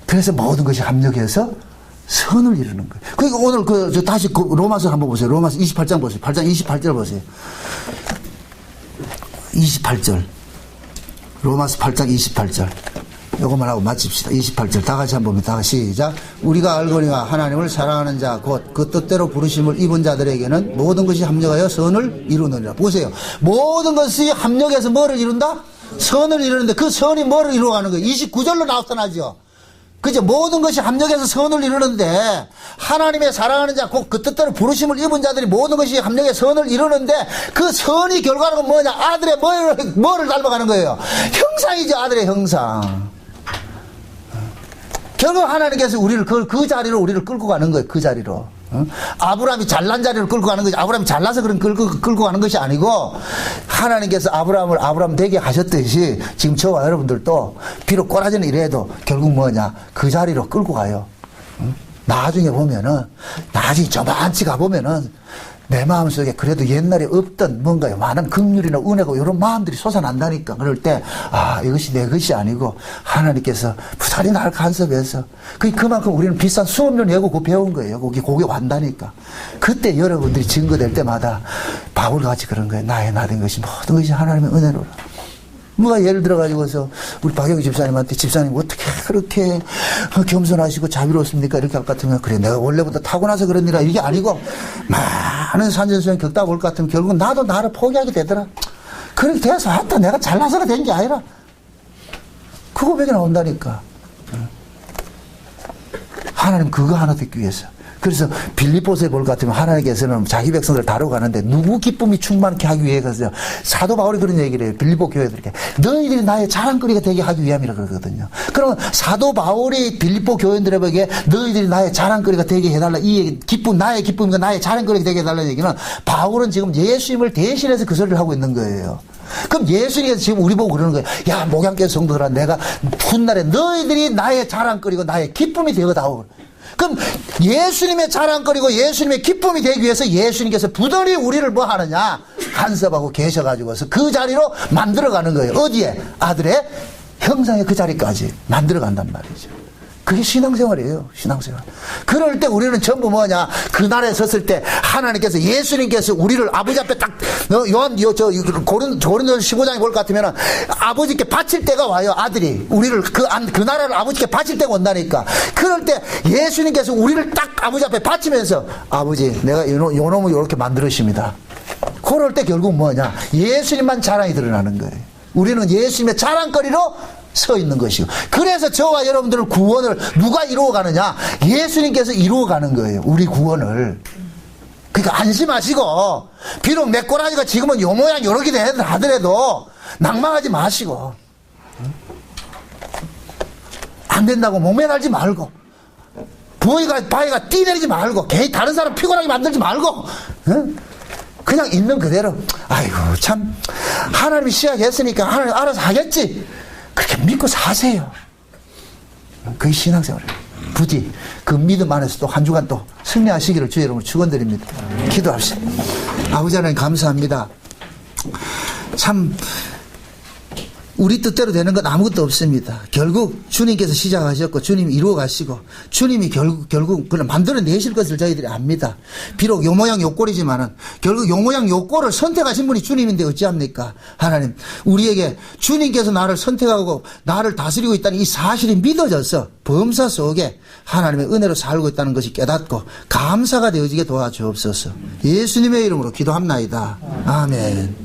그래서 모든 것이 합력해서 선을 이루는 거예요. 그러니까 오늘 다시 로마서 한번 보세요. 로마서 28장 보세요. 8장 28절 보세요. 28절. 로마서 8장 28절. 요것만 하고 마칩시다. 28절 다 같이 한번 봅니다. 시작. 우리가 알거니와 하나님을 사랑하는 자 곧 그 뜻대로 부르심을 입은 자들에게는 모든 것이 합력하여 선을 이루느니라. 보세요. 모든 것이 합력해서 뭐를 이룬다? 선을 이루는데 그 선이 뭐를 이루어가는 거예요? 29절로 나타나죠. 그죠? 모든 것이 합력해서 선을 이루는데 하나님의 사랑하는 자 곧 그 뜻대로 부르심을 입은 자들이 모든 것이 합력해 선을 이루는데 그 선이 결과는 뭐냐? 아들의 뭐를 닮아가는 거예요? 형상이죠. 아들의 형상. 결국 하나님께서 우리를 그 자리로 우리를 끌고 가는 거예요. 그 자리로. 아브라함이 잘난 자리로 끌고 가는 거지. 아브라함이 잘나서 그런 끌고 가는 것이 아니고 하나님께서 아브라함을 아브라함 되게 하셨듯이 지금 저와 여러분들도 비록 꼬라지는 이래도 결국 뭐냐? 그 자리로 끌고 가요. 나중에 보면은 나중에 저만치 가보면은 내 마음속에 그래도 옛날에 없던 뭔가요 많은 긍휼이나 은혜고 이런 마음들이 솟아난다니까. 그럴 때 이것이 내 것이 아니고 하나님께서 부사리 나를 간섭해서 그만큼 우리는 비싼 수업료 내고 그거 배운 거예요. 거기 완다니까. 그때 여러분들이 증거될 때마다 바울같이 그런 거예요. 나의 나된 것이 모든 것이 하나님의 은혜로라. 누가 예를 들어가지고서 우리 박영희 집사님한테 집사님 어떻게 그렇게 겸손하시고 자비롭습니까? 이렇게 할 것 같으면 그래 내가 원래부터 타고나서 그러니라 이게 아니고 많은 산전수행 겪다 볼 것 같으면 결국 나도 나를 포기하게 되더라. 그렇게 돼서 하여튼 내가 잘나서가 된 게 아니라 그 고백이 나온다니까. 하나님 그거 하나 듣기 위해서. 그래서 빌립보서에 볼 것 같으면 하나님께서는 자기 백성들을 다루고 가는데 누구 기쁨이 충만케 하기 위해서 사도 바울이 그런 얘기를 해요. 빌립보 교회들에게 너희들이 나의 자랑거리가 되게 하기 위함이라 그러거든요. 그러면 사도 바울이 빌립보 교인들에게 너희들이 나의 자랑거리가 되게 해달라 이 얘기, 나의 기쁨과 나의 자랑거리가 되게 해달라는 얘기는 바울은 지금 예수님을 대신해서 그 소리를 하고 있는 거예요. 그럼 예수님께서 지금 우리 보고 그러는 거예요. 야 목양교 성도들아 내가 훗날에 너희들이 나의 자랑거리고 나의 기쁨이 되어다오. 그럼 예수님의 자랑거리고 예수님의 기쁨이 되기 위해서 예수님께서 부단히 우리를 뭐 하느냐? 간섭하고 계셔가지고서 그 자리로 만들어가는 거예요. 어디에? 아들의 형상의 그 자리까지 만들어간단 말이죠. 그게 신앙생활이에요. 신앙생활. 그럴 때 우리는 전부 뭐냐? 그날에 섰을 때 하나님께서 예수님께서 우리를 아버지 앞에 딱 고린도서 15장에 볼 것 같으면 아버지께 바칠 때가 와요. 아들이 우리를 그 나라를 아버지께 바칠 때가 온다니까. 그럴 때 예수님께서 우리를 딱 아버지 앞에 바치면서 아버지 내가 요 놈을 이렇게 만들으십니다. 그럴 때 결국 뭐냐? 예수님만 자랑이 드러나는 거예요. 우리는 예수님의 자랑거리로 서 있는 것이고. 그래서 저와 여러분들을 구원을 누가 이루어가느냐? 예수님께서 이루어가는 거예요. 우리 구원을. 그러니까 안심하시고 비록 내 꼬라지가 지금은 요 모양 요렇게 하더라도 낭망하지 마시고 안 된다고 몸에 날지 말고 바위가 뛰내리지 말고 괜히 다른 사람 피곤하게 만들지 말고 그냥 있는 그대로 아이고 참 하나님이 시작했으니까 하나님 알아서 하겠지 그렇게 믿고 사세요. 그게 신앙생활이에요. 부디 그 믿음 안에서 또 한 주간 또 승리하시기를 주의 이름으로 축원드립니다. 기도합시다. 아버지 하나님 감사합니다. 참 우리 뜻대로 되는 건 아무것도 없습니다. 결국 주님께서 시작하셨고 주님이 이루어 가시고 주님이 결국 그걸 만들어내실 것을 저희들이 압니다. 비록 요 모양 요 꼴이지만은 결국 요 모양 요 꼴을 선택하신 분이 주님인데 어찌합니까? 하나님 우리에게 주님께서 나를 선택하고 나를 다스리고 있다는 이 사실이 믿어져서 범사 속에 하나님의 은혜로 살고 있다는 것이 깨닫고 감사가 되어지게 도와주옵소서. 예수님의 이름으로 기도합나이다. 아멘.